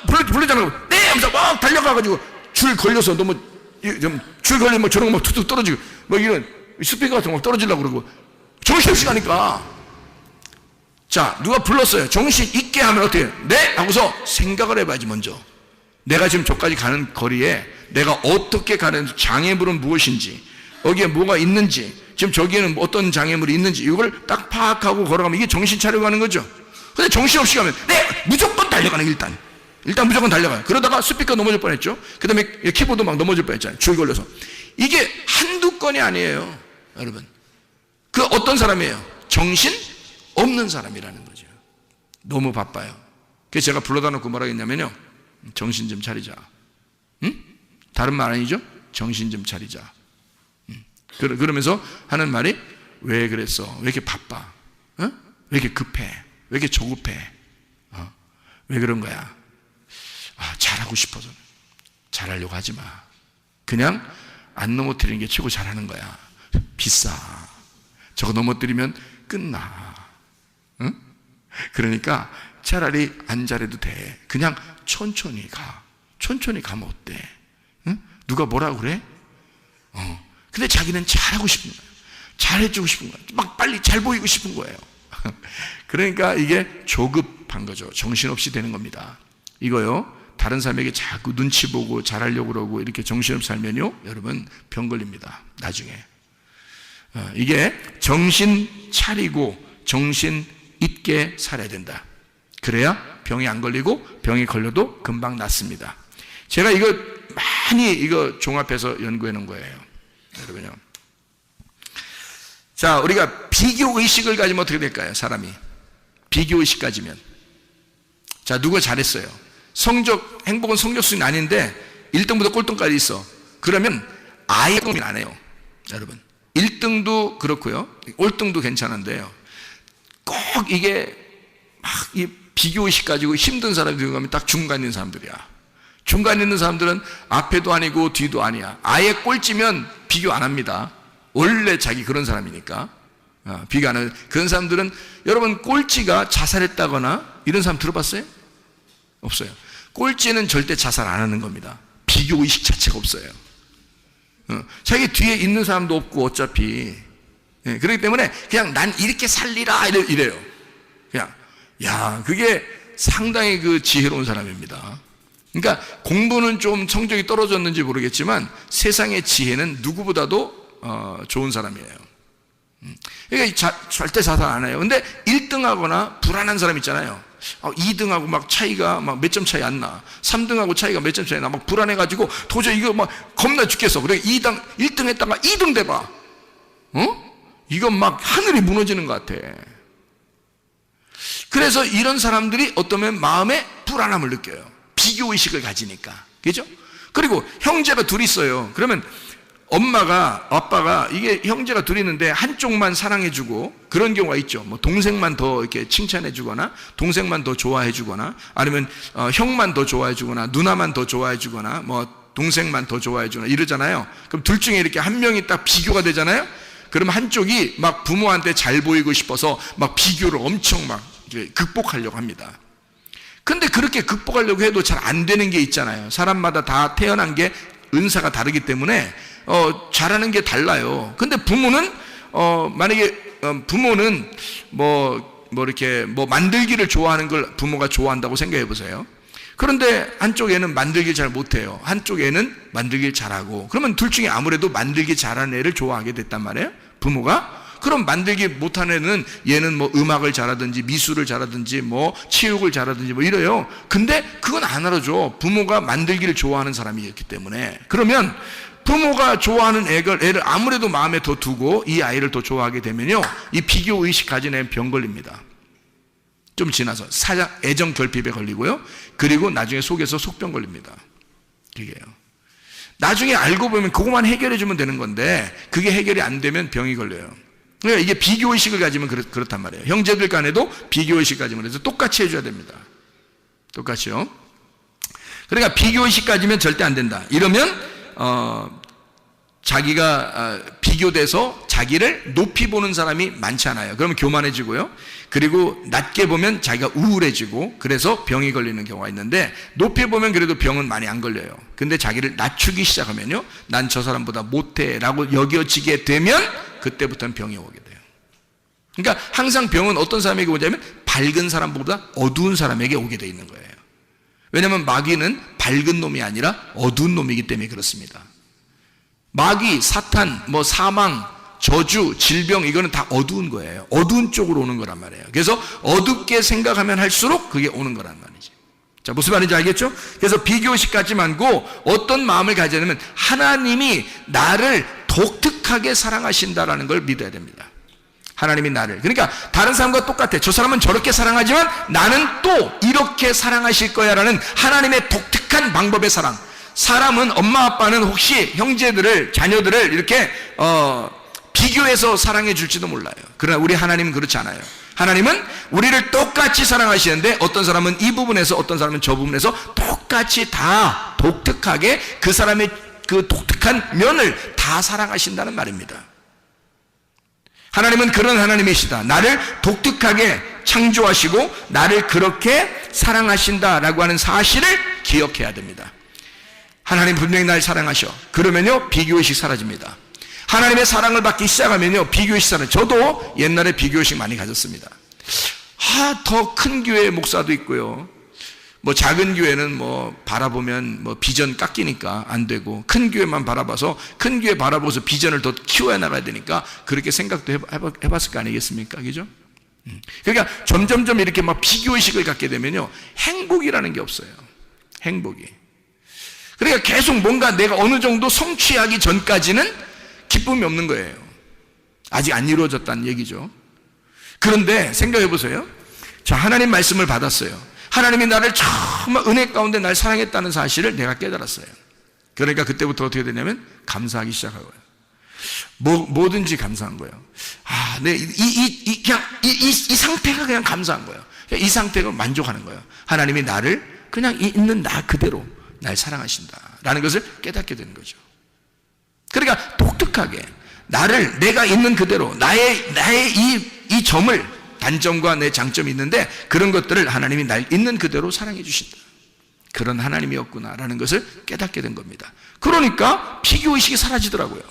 불러잖아. 네 하면서 막 달려가가지고 줄 걸려서 너무 줄 걸리면 뭐 저런 거 막 툭툭 떨어지고 뭐 이런 스피커 같은 거 떨어지려고 그러고 정신없이 가니까. 자, 누가 불렀어요. 정신 있게 하면 어떻게 해요? 네? 하고서 생각을 해봐야지. 먼저 내가 지금 저까지 가는 거리에 내가 어떻게 가는지, 장애물은 무엇인지, 여기에 뭐가 있는지, 지금 저기에는 어떤 장애물이 있는지 이걸 딱 파악하고 걸어가면 이게 정신 차리고 가는 거죠. 근데 정신없이 가면 무조건 달려가는 일단 무조건 달려가요. 그러다가 스피커 넘어질 뻔했죠. 그 다음에 키보드 막 넘어질 뻔했잖아요. 줄 걸려서. 이게 한두 건이 아니에요, 여러분. 그 어떤 사람이에요? 정신 없는 사람이라는 거죠. 너무 바빠요. 그래서 제가 불러다 놓고 뭐라 했냐면요, 정신 좀 차리자. 응? 다른 말 아니죠? 정신 좀 차리자. 그러면서 하는 말이, 왜 그랬어? 왜 이렇게 바빠? 왜 이렇게 급해? 왜 이렇게 조급해? 왜 그런 거야? 잘하고 싶어서. 잘하려고 하지 마. 그냥 안 넘어뜨리는 게 최고 잘하는 거야. 비싸. 저거 넘어뜨리면 끝나. 응? 그러니까 차라리 안 잘해도 돼. 그냥 천천히 가. 천천히 가면 어때? 응? 누가 뭐라고 그래? 근데 자기는 잘하고 싶은 거예요. 잘해주고 싶은 거예요. 막 빨리 잘 보이고 싶은 거예요. 그러니까 이게 조급한 거죠. 정신없이 되는 겁니다. 이거요, 다른 사람에게 자꾸 눈치 보고 잘하려고 그러고 이렇게 정신없이 살면요, 여러분 병 걸립니다. 나중에. 이게 정신 차리고 정신 있게 살아야 된다. 그래야 병이 안 걸리고 병이 걸려도 금방 낫습니다. 제가 이거 많이 종합해서 연구해 놓은 거예요, 여러분요. 자, 우리가 비교의식을 가지면 어떻게 될까요? 사람이 비교의식 가지면, 자, 누가 잘했어요, 행복은 성적 순위 아닌데 1등부터 꼴등까지 있어. 그러면 아예 고민 안 해요, 여러분. 1등도 그렇고요, 꼴등도 괜찮은데요, 꼭 이게 막 이 비교의식 가지고 힘든 사람들이 가면 딱 중간 있는 사람들이야. 중간 있는 사람들은 앞에도 아니고 뒤도 아니야. 아예 꼴찌면 비교 안 합니다. 원래 자기 그런 사람이니까. 비교 안 하는 그런 사람들은, 여러분, 꼴찌가 자살했다거나 이런 사람 들어봤어요? 없어요. 꼴찌는 절대 자살 안 하는 겁니다. 비교의식 자체가 없어요. 자기 뒤에 있는 사람도 없고 어차피. 그렇기 때문에 그냥 난 이렇게 살리라 이래요. 그냥, 그게 상당히 지혜로운 사람입니다. 그러니까 공부는 좀 성적이 떨어졌는지 모르겠지만 세상의 지혜는 누구보다도 좋은 사람이에요. 그러니까 절대 자살 안 해요. 근데 1등하거나 불안한 사람 있잖아요. 2등하고 막 차이가 막 몇 점 차이 안 나. 3등하고 차이가 몇 점 차이 나. 막 불안해가지고 도저히 이거 막 겁나 죽겠어. 그래 1등 했다가 2등 돼봐. 이건 막 하늘이 무너지는 것 같아. 그래서 이런 사람들이 어떠면 마음에 불안함을 느껴요. 비교의식을 가지니까. 그죠? 그리고 형제가 둘이 있어요. 그러면 아빠가 이게 형제가 둘이 있는데 한쪽만 사랑해주고 그런 경우가 있죠. 뭐 동생만 더 이렇게 칭찬해주거나 동생만 더 좋아해주거나 아니면 형만 더 좋아해주거나 누나만 더 좋아해주거나 뭐 동생만 더 좋아해주거나 이러잖아요. 그럼 둘 중에 이렇게 한 명이 딱 비교가 되잖아요. 그러면 한쪽이 막 부모한테 잘 보이고 싶어서 막 비교를 엄청 막 극복하려고 합니다. 근데 그렇게 극복하려고 해도 잘 안 되는 게 있잖아요. 사람마다 다 태어난 게 은사가 다르기 때문에 잘하는 게 달라요. 근데 부모는 만약에 부모는 이렇게 만들기를 좋아하는 걸 부모가 좋아한다고 생각해 보세요. 그런데 한쪽에는 만들기 잘 못해요. 한쪽에는 만들기 잘하고. 그러면 둘 중에 아무래도 만들기 잘하는 애를 좋아하게 됐단 말이에요, 부모가. 그럼 만들기 못하는 애는 얘는 뭐 음악을 잘하든지 미술을 잘하든지 뭐 체육을 잘하든지 뭐 이래요. 근데 그건 안 알아줘. 부모가 만들기를 좋아하는 사람이었기 때문에. 그러면 부모가 좋아하는 애를 아무래도 마음에 더 두고 이 아이를 더 좋아하게 되면요, 이 비교의식 가진 애는 병 걸립니다. 좀 지나서 애정 결핍에 걸리고요, 그리고 나중에 속에서 속병 걸립니다. 그게요. 나중에 알고 보면 그것만 해결해 주면 되는 건데 그게 해결이 안 되면 병이 걸려요. 그러니까 이게 비교의식을 가지면 그렇단 말이에요. 형제들 간에도 비교의식 가지면 해서 똑같이 해줘야 됩니다. 똑같이요. 그러니까 비교의식 가지면 절대 안 된다. 이러면 자기가 비교돼서 자기를 높이 보는 사람이 많지 않아요. 그러면 교만해지고요. 그리고 낮게 보면 자기가 우울해지고 그래서 병이 걸리는 경우가 있는데, 높이 보면 그래도 병은 많이 안 걸려요. 근데 자기를 낮추기 시작하면요, 난 저 사람보다 못해 라고 여겨지게 되면 그때부터는 병이 오게 돼요. 그러니까 항상 병은 어떤 사람에게 오냐면 밝은 사람보다 어두운 사람에게 오게 돼 있는 거예요. 왜냐하면 마귀는 밝은 놈이 아니라 어두운 놈이기 때문에 그렇습니다. 마귀, 사탄, 사망, 저주, 질병, 이거는 다 어두운 거예요. 어두운 쪽으로 오는 거란 말이에요. 그래서 어둡게 생각하면 할수록 그게 오는 거란 말이지. 자, 무슨 말인지 알겠죠? 그래서 비교의식 갖지 말고 어떤 마음을 가져야 되냐면 하나님이 나를 독특하게 사랑하신다라는 걸 믿어야 됩니다. 하나님이 나를. 그러니까 다른 사람과 똑같아. 저 사람은 저렇게 사랑하지만 나는 또 이렇게 사랑하실 거야 라는 하나님의 독특한 방법의 사랑. 사람은, 엄마 아빠는 혹시 형제들을, 자녀들을 이렇게 비교해서 사랑해 줄지도 몰라요. 그러나 우리 하나님은 그렇지 않아요. 하나님은 우리를 똑같이 사랑하시는데 어떤 사람은 이 부분에서, 어떤 사람은 저 부분에서 똑같이 다 독특하게 그 사람의 그 독특한 면을 다 사랑하신다는 말입니다. 하나님은 그런 하나님이시다. 나를 독특하게 창조하시고 나를 그렇게 사랑하신다라고 하는 사실을 기억해야 됩니다. 하나님 분명히 날 사랑하셔. 그러면요 비교의식 사라집니다. 하나님의 사랑을 받기 시작하면요 비교의식 사라져. 저도 옛날에 비교의식 많이 가졌습니다. 더 큰 교회 목사도 있고요, 뭐 작은 교회는 뭐 바라보면 뭐 비전 깎이니까 안 되고, 큰 교회만 바라봐서 큰 교회 바라보면서 비전을 더 키워야 나가야 되니까 그렇게 생각도 해봤을 거 아니겠습니까? 그죠? 그러니까 점점점 이렇게 막 비교의식을 갖게 되면요 행복이라는 게 없어요. 행복이. 그러니까 계속 뭔가 내가 어느 정도 성취하기 전까지는 기쁨이 없는 거예요. 아직 안 이루어졌다는 얘기죠. 그런데 생각해 보세요. 자, 하나님 말씀을 받았어요. 하나님이 나를 정말 은혜 가운데 날 사랑했다는 사실을 내가 깨달았어요. 그러니까 그때부터 어떻게 되냐면 감사하기 시작하고요. 뭐든지 감사한 거예요. 이 상태가 그냥 감사한 거예요. 이 상태가 만족하는 거예요. 하나님이 나를 그냥 있는 나 그대로 날 사랑하신다라는 것을 깨닫게 되는 거죠. 그러니까 독특하게 나를 내가 있는 그대로 나의 이 점을, 단점과 내 장점이 있는데 그런 것들을 하나님이 날 있는 그대로 사랑해 주신다. 그런 하나님이었구나라는 것을 깨닫게 된 겁니다. 그러니까 비교의식이 사라지더라고요.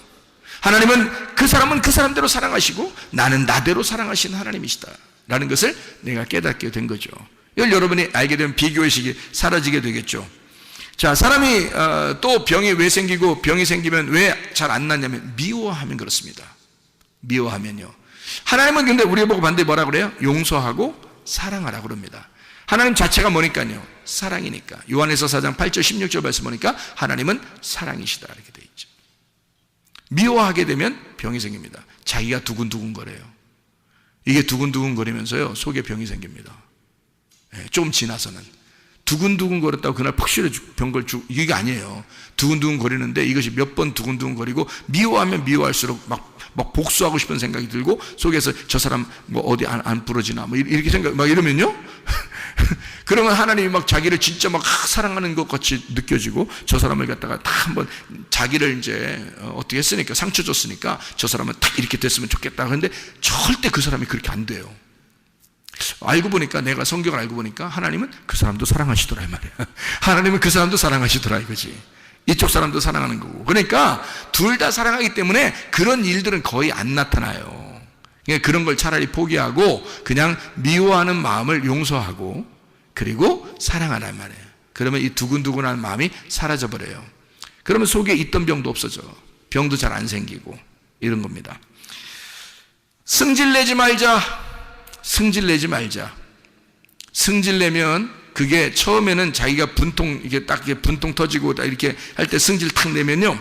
하나님은 그 사람은 그 사람대로 사랑하시고 나는 나대로 사랑하시는 하나님이시다 라는 것을 내가 깨닫게 된 거죠. 이걸 여러분이 알게 되면 비교의식이 사라지게 되겠죠. 자, 사람이 또 병이 왜 생기고, 병이 생기면 왜 잘 안 낫냐면 미워하면 그렇습니다. 미워하면요. 하나님은 근데 우리 보고 반대에 뭐라 그래요? 용서하고 사랑하라 그럽니다. 하나님 자체가 뭐니까요? 사랑이니까. 요한에서 4장 8절 16절 말씀 보니까 하나님은 사랑이시다 이렇게 돼 있죠. 미워하게 되면 병이 생깁니다. 자기가 두근두근 거려요. 이게 두근두근 거리면서요 속에 병이 생깁니다. 좀 지나서는 두근두근 거렸다고 그날 푹 쉬려 병걸 주고, 이게 아니에요. 두근두근 거리는데 이것이 몇 번 두근두근 거리고 미워하면 미워할수록 막 복수하고 싶은 생각이 들고 속에서 저 사람 뭐 어디 안 부러지나 뭐 이렇게 생각 막 이러면요 그러면 하나님이 막 자기를 진짜 막 사랑하는 것 같이 느껴지고 저 사람을 갖다가 다 한번 자기를 이제 어떻게 했으니까 상처 줬으니까 저 사람은 딱 이렇게 됐으면 좋겠다. 그런데 절대 그 사람이 그렇게 안 돼요. 알고 보니까, 내가 성경을 알고 보니까 하나님은 그 사람도 사랑하시더라 이 말이야. 하나님은 그 사람도 사랑하시더라 이거지. 이쪽 사람도 사랑하는 거고. 그러니까 둘 다 사랑하기 때문에 그런 일들은 거의 안 나타나요. 그러니까 그런 걸 차라리 포기하고 그냥 미워하는 마음을 용서하고 그리고 사랑하란 말이에요. 그러면 이 두근두근한 마음이 사라져버려요. 그러면 속에 있던 병도 없어져. 병도 잘 안 생기고 이런 겁니다. 승질내지 말자. 승질내지 말자. 승질내면 그게 처음에는 자기가 분통, 이게 딱 분통 터지고 이렇게 할 때 승질 탁 내면요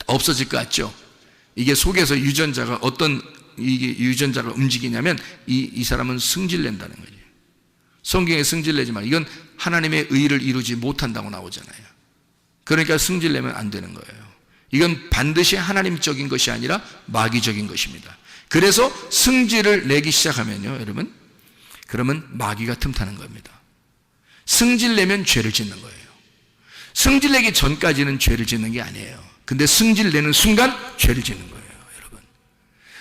없어질 것 같죠? 이게 속에서 유전자가 어떤 이게 유전자가 움직이냐면 이 사람은 승질낸다는 거죠. 성경에 승질내지 마. 이건 하나님의 의를 이루지 못한다고 나오잖아요. 그러니까 승질내면 안 되는 거예요. 이건 반드시 하나님적인 것이 아니라 마귀적인 것입니다. 그래서 승질을 내기 시작하면요, 여러분, 그러면 마귀가 틈타는 겁니다. 승질 내면 죄를 짓는 거예요. 승질 내기 전까지는 죄를 짓는 게 아니에요. 근데 승질 내는 순간 죄를 짓는 거예요, 여러분.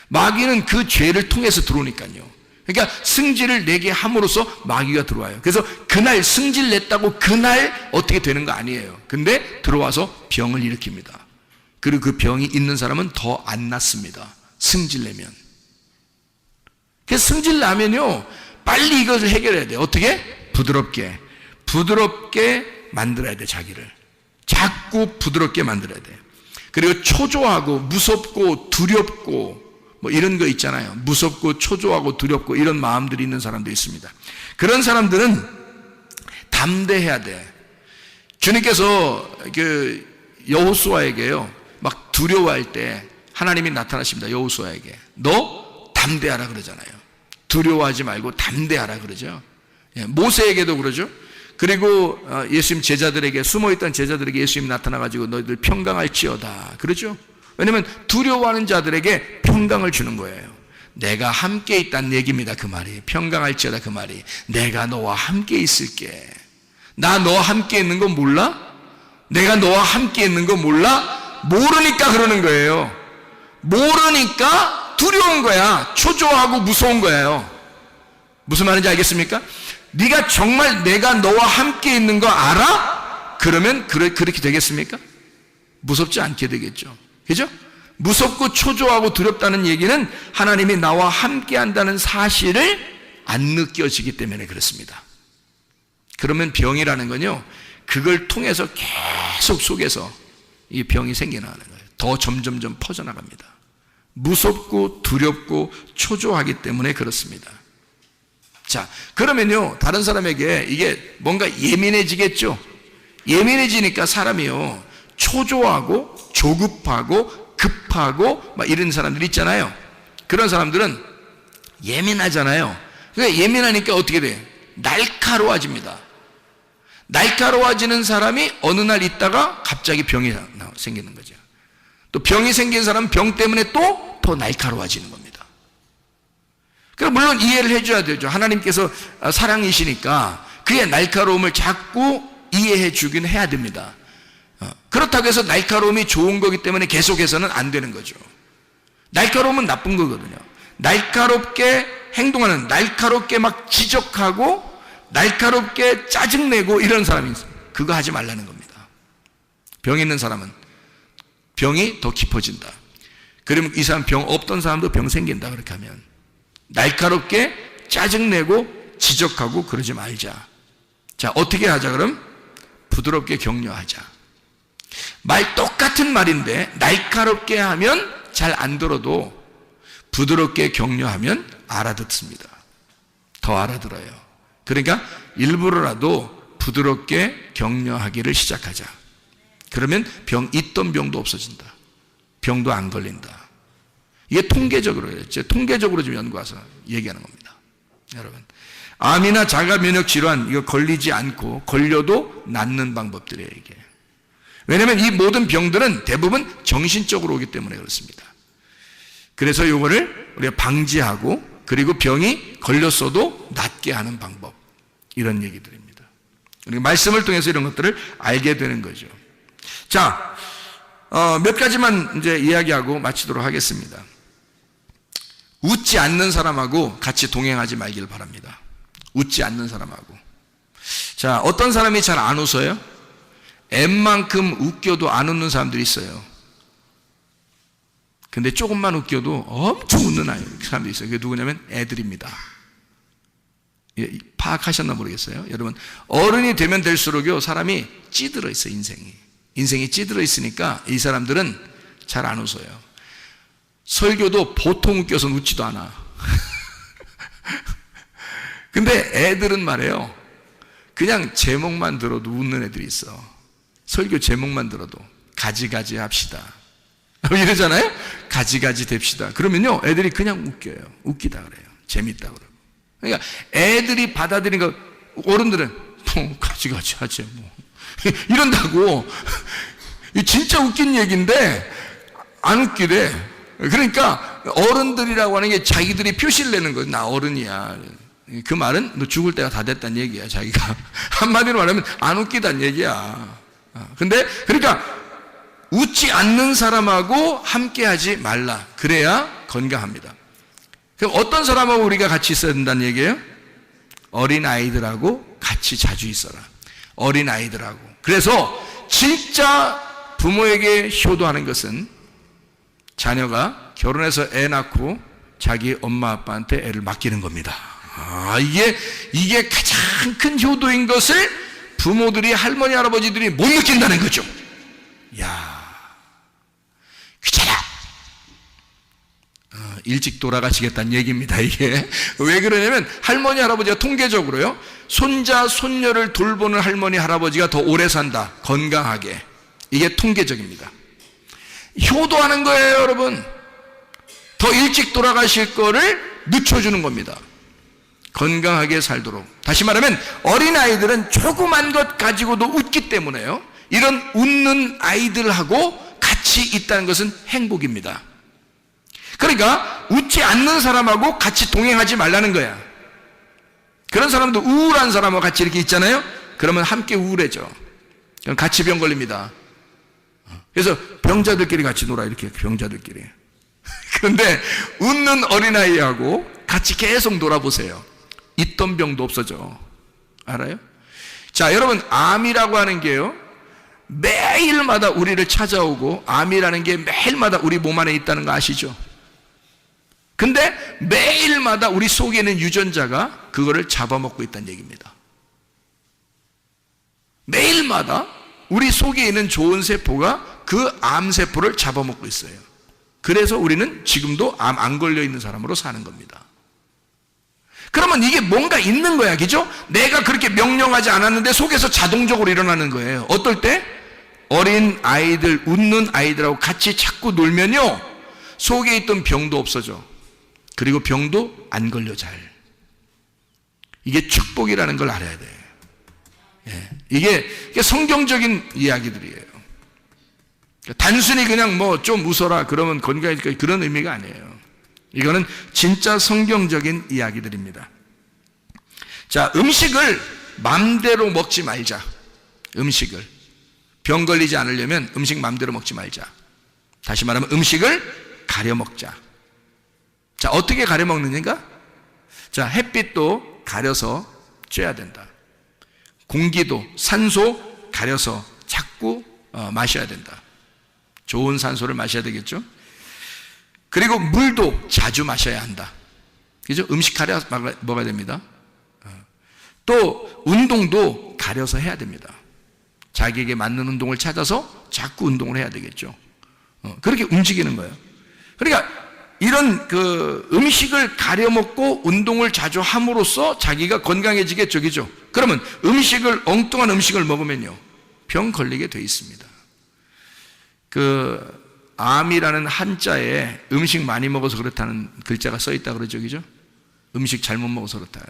마귀는 그 죄를 통해서 들어오니까요. 그러니까 승질을 내게 함으로써 마귀가 들어와요. 그래서 그날 승질 냈다고 그날 어떻게 되는 거 아니에요. 근데 들어와서 병을 일으킵니다. 그리고 그 병이 있는 사람은 더 안 낫습니다. 승질 내면. 그래서 승질 나면요 빨리 이것을 해결해야 돼요. 어떻게? 부드럽게 만들어야 돼. 자기를 자꾸 부드럽게 만들어야 돼. 그리고 초조하고 무섭고 두렵고 뭐 이런 거 있잖아요. 무섭고 초조하고 두렵고 이런 마음들이 있는 사람도 있습니다. 그런 사람들은 담대해야 돼. 주님께서 그 여호수아에게요, 막 두려워할 때 하나님이 나타나십니다. 여호수아에게 너 담대하라 그러잖아요. 두려워하지 말고 담대하라 그러죠. 모세에게도 그러죠. 그리고 예수님 제자들에게, 숨어있던 제자들에게 예수님이 나타나가지고 너희들 평강할지어다 그러죠. 왜냐하면 두려워하는 자들에게 평강을 주는 거예요. 내가 함께 있다는 얘기입니다. 그 말이 평강할지어다. 그 말이 내가 너와 함께 있을게. 나 너와 함께 있는 거 몰라? 내가 너와 함께 있는 거 몰라? 모르니까 그러는 거예요. 모르니까 두려운 거야. 초조하고 무서운 거예요. 무슨 말인지 알겠습니까? 네가 정말 내가 너와 함께 있는 거 알아? 그러면 그렇게 되겠습니까? 무섭지 않게 되겠죠. 그죠? 무섭고 초조하고 두렵다는 얘기는 하나님이 나와 함께 한다는 사실을 안 느껴지기 때문에 그렇습니다. 그러면 병이라는 건요, 그걸 통해서 계속 속에서 이 병이 생겨나가는 거예요. 더 점점점 퍼져나갑니다. 무섭고 두렵고 초조하기 때문에 그렇습니다. 자, 그러면요, 다른 사람에게 이게 뭔가 예민해지겠죠? 예민해지니까 사람이요, 초조하고 조급하고 급하고 막 이런 사람들 있잖아요. 그런 사람들은 예민하잖아요. 그러니까 예민하니까 어떻게 돼요? 날카로워집니다. 날카로워지는 사람이 어느 날 있다가 갑자기 병이 생기는 거죠. 또 병이 생긴 사람은 병 때문에 또 더 날카로워지는 겁니다. 그럼 물론 이해를 해줘야 되죠. 하나님께서 사랑이시니까 그의 날카로움을 자꾸 이해해 주긴 해야 됩니다. 그렇다고 해서 날카로움이 좋은 거기 때문에 계속해서는 안 되는 거죠. 날카로움은 나쁜 거거든요. 날카롭게 행동하는, 날카롭게 막 지적하고 날카롭게 짜증내고 이런 사람이 있어요. 그거 하지 말라는 겁니다. 병 있는 사람은 병이 더 깊어진다. 그러면 이 사람 병 없던 사람도 병 생긴다. 그렇게 하면 날카롭게 짜증내고 지적하고 그러지 말자. 자, 어떻게 하자 그럼? 부드럽게 격려하자. 말 똑같은 말인데 날카롭게 하면 잘 안 들어도 부드럽게 격려하면 알아듣습니다. 더 알아들어요. 그러니까 일부러라도 부드럽게 격려하기를 시작하자. 그러면 있던 병도 없어진다. 병도 안 걸린다. 이게 통계적으로요. 통계적으로 좀 연구해서 얘기하는 겁니다. 여러분, 암이나 자가 면역 질환 이거 걸리지 않고 걸려도 낫는 방법들이에요. 이게. 왜냐하면 이 모든 병들은 대부분 정신적으로 오기 때문에 그렇습니다. 그래서 이거를 우리가 방지하고 그리고 병이 걸렸어도 낫게 하는 방법, 이런 얘기들입니다. 우리가 말씀을 통해서 이런 것들을 알게 되는 거죠. 자, 몇 가지만 이제 이야기하고 마치도록 하겠습니다. 웃지 않는 사람하고 같이 동행하지 말길 바랍니다. 웃지 않는 사람하고. 자, 어떤 사람이 잘 안 웃어요? 웬만큼 웃겨도 안 웃는 사람들이 있어요. 근데 조금만 웃겨도 엄청 웃는 사람들이 있어요. 그게 누구냐면 애들입니다. 파악하셨나 모르겠어요. 여러분, 어른이 되면 될수록요, 사람이 찌들어 있어요. 인생이 찌들어 있으니까 이 사람들은 잘 안 웃어요. 설교도 보통 웃겨서 웃지도 않아. 근데 애들은 말이에요, 그냥 제목만 들어도 웃는 애들이 있어. 설교 제목만 들어도 가지가지 합시다 이러잖아요. 가지가지 됩시다. 그러면요, 애들이 그냥 웃겨요. 웃기다 그래요. 재밌다 그래요. 그러니까 애들이 받아들이는 거, 어른들은 뭐 가지가지 하지 뭐 이런다고. 진짜 웃긴 얘기인데 안 웃기대. 그러니까 어른들이라고 하는 게 자기들이 표시를 내는 거예요. 나 어른이야. 그 말은 너 죽을 때가 다 됐다는 얘기야. 자기가 한마디로 말하면 안 웃기다는 얘기야. 근데 그러니까 웃지 않는 사람하고 함께하지 말라. 그래야 건강합니다. 그럼 어떤 사람하고 우리가 같이 있어야 된다는 얘기예요? 어린 아이들하고 같이 자주 있어라. 어린 아이들하고. 그래서 진짜 부모에게 효도하는 것은 자녀가 결혼해서 애 낳고 자기 엄마 아빠한테 애를 맡기는 겁니다. 이게 가장 큰 효도인 것을 부모들이, 할머니 할아버지들이 못 느낀다는 거죠. 야, 일찍 돌아가시겠다는 얘기입니다. 이게 왜 그러냐면 할머니 할아버지가 통계적으로요, 손자 손녀를 돌보는 할머니 할아버지가 더 오래 산다, 건강하게. 이게 통계적입니다. 효도하는 거예요, 여러분. 더 일찍 돌아가실 거를 늦춰주는 겁니다. 건강하게 살도록. 다시 말하면 어린아이들은 조그만 것 가지고도 웃기 때문에요, 이런 웃는 아이들하고 같이 있다는 것은 행복입니다. 그러니까 웃지 않는 사람하고 같이 동행하지 말라는 거야. 그런 사람도 우울한 사람하고 같이 이렇게 있잖아요. 그러면 함께 우울해져. 그럼 같이 병 걸립니다. 그래서 병자들끼리 같이 놀아, 이렇게 병자들끼리. 그런데 웃는 어린아이하고 같이 계속 놀아보세요. 있던 병도 없어져. 알아요? 자, 여러분, 암이라고 하는 게요, 매일마다 우리를 찾아오고, 암이라는 게 매일마다 우리 몸 안에 있다는 거 아시죠? 근데 매일마다 우리 속에 있는 유전자가 그거를 잡아먹고 있다는 얘기입니다. 매일마다 우리 속에 있는 좋은 세포가 그 암세포를 잡아먹고 있어요. 그래서 우리는 지금도 암 안 걸려 있는 사람으로 사는 겁니다. 그러면 이게 뭔가 있는 거야, 그죠? 내가 그렇게 명령하지 않았는데 속에서 자동적으로 일어나는 거예요. 어떨 때? 어린 아이들, 웃는 아이들하고 같이 자꾸 놀면요, 속에 있던 병도 없어져. 그리고 병도 안 걸려, 잘. 이게 축복이라는 걸 알아야 돼. 예. 이게 성경적인 이야기들이에요. 단순히 그냥 뭐 좀 웃어라 그러면 건강해질까, 그런 의미가 아니에요. 이거는 진짜 성경적인 이야기들입니다. 자, 음식을 맘대로 먹지 말자. 음식을 병 걸리지 않으려면 음식 맘대로 먹지 말자. 다시 말하면 음식을 가려 먹자. 자, 어떻게 가려 먹느냐가? 자, 햇빛도 가려서 쬐야 된다. 공기도, 산소 가려서 자꾸 마셔야 된다. 좋은 산소를 마셔야 되겠죠? 그리고 물도 자주 마셔야 한다. 그죠? 음식 가려 먹어야 됩니다. 또 운동도 가려서 해야 됩니다. 자기에게 맞는 운동을 찾아서 자꾸 운동을 해야 되겠죠. 그렇게 움직이는 거예요. 그러니까 이런 음식을 가려 먹고 운동을 자주 함으로써 자기가 건강해지겠죠, 그죠? 그러면 엉뚱한 음식을 먹으면요, 병 걸리게 돼 있습니다. 암이라는 한자에 음식 많이 먹어서 그렇다는 글자가 써 있다 그러죠, 그죠? 음식 잘못 먹어서 그렇다.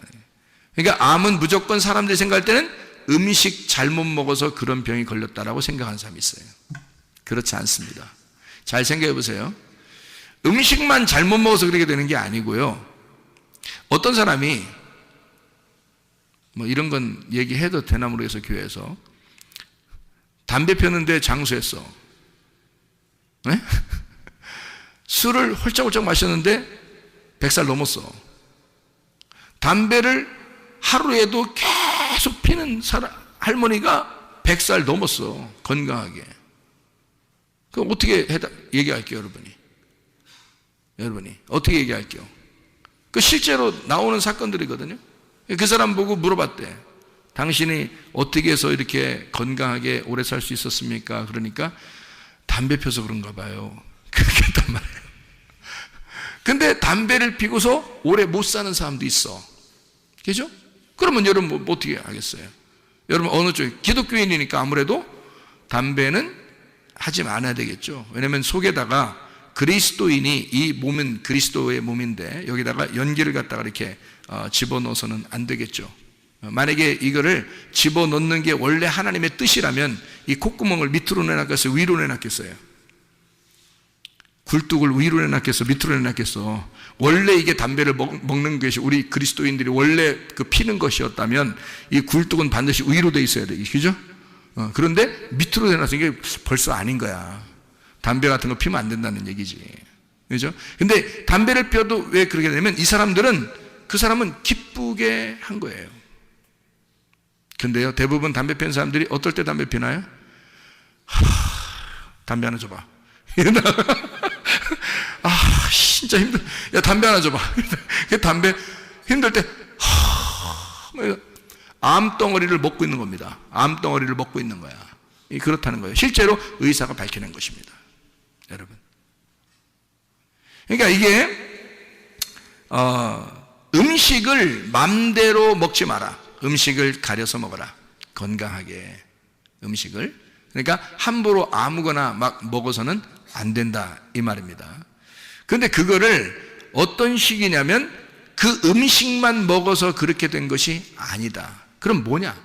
그러니까 암은 무조건 사람들이 생각할 때는 음식 잘못 먹어서 그런 병이 걸렸다라고 생각하는 사람이 있어요. 그렇지 않습니다. 잘 생각해 보세요. 음식만 잘못 먹어서 그렇게 되는 게 아니고요, 어떤 사람이 뭐 이런 건 얘기해도 되나 모르겠어, 교회에서 담배 폈는데 장수했어. 네? 술을 홀짝홀짝 마셨는데 100살 넘었어. 담배를 하루에도 계속 피는 할머니가 100살 넘었어, 건강하게. 그럼 어떻게 얘기할게요, 여러분이 어떻게 얘기할게요? 그 실제로 나오는 사건들이거든요. 그 사람 보고 물어봤대. 당신이 어떻게 해서 이렇게 건강하게 오래 살 수 있었습니까? 그러니까 담배 펴서 그런가 봐요. 그렇게 했단 말이에요. 근데 담배를 피고서 오래 못 사는 사람도 있어. 그죠? 그러면 여러분 뭐 어떻게 하겠어요? 여러분 어느 쪽에? 기독교인이니까 아무래도 담배는 하지 말아야 되겠죠. 왜냐하면 속에다가 그리스도인이, 이 몸은 그리스도의 몸인데 여기다가 연기를 갖다가 이렇게 집어넣어서는 안 되겠죠. 만약에 이거를 집어넣는 게 원래 하나님의 뜻이라면 이 콧구멍을 밑으로 내놨겠어요, 위로 내놨겠어요? 굴뚝을 위로 내놨겠어, 밑으로 내놨겠어? 원래 이게 담배를 먹는 것이 우리 그리스도인들이 원래 피는 것이었다면 이 굴뚝은 반드시 위로 돼 있어야 되겠죠, 그죠? 그런데 밑으로 내놔서 이게 벌써 아닌 거야. 담배 같은 거 피면 안 된다는 얘기지, 그죠? 근데 담배를 피워도 왜 그렇게 되냐면 이 사람들은, 그 사람은 기쁘게 한 거예요. 근데요, 대부분 담배 피는 사람들이 어떨 때 담배 피나요? 담배 하나 줘봐. 진짜 힘들어. 야, 담배 하나 줘봐. 담배 힘들 때 암덩어리를 먹고 있는 겁니다. 암덩어리를 먹고 있는 거야. 그렇다는 거예요. 실제로 의사가 밝혀낸 것입니다, 여러분. 그러니까 이게 음식을 맘대로 먹지 마라. 음식을 가려서 먹어라. 건강하게 음식을. 그러니까 함부로 아무거나 막 먹어서는 안 된다 이 말입니다. 그런데 그거를 어떤 식이냐면 그 음식만 먹어서 그렇게 된 것이 아니다. 그럼 뭐냐?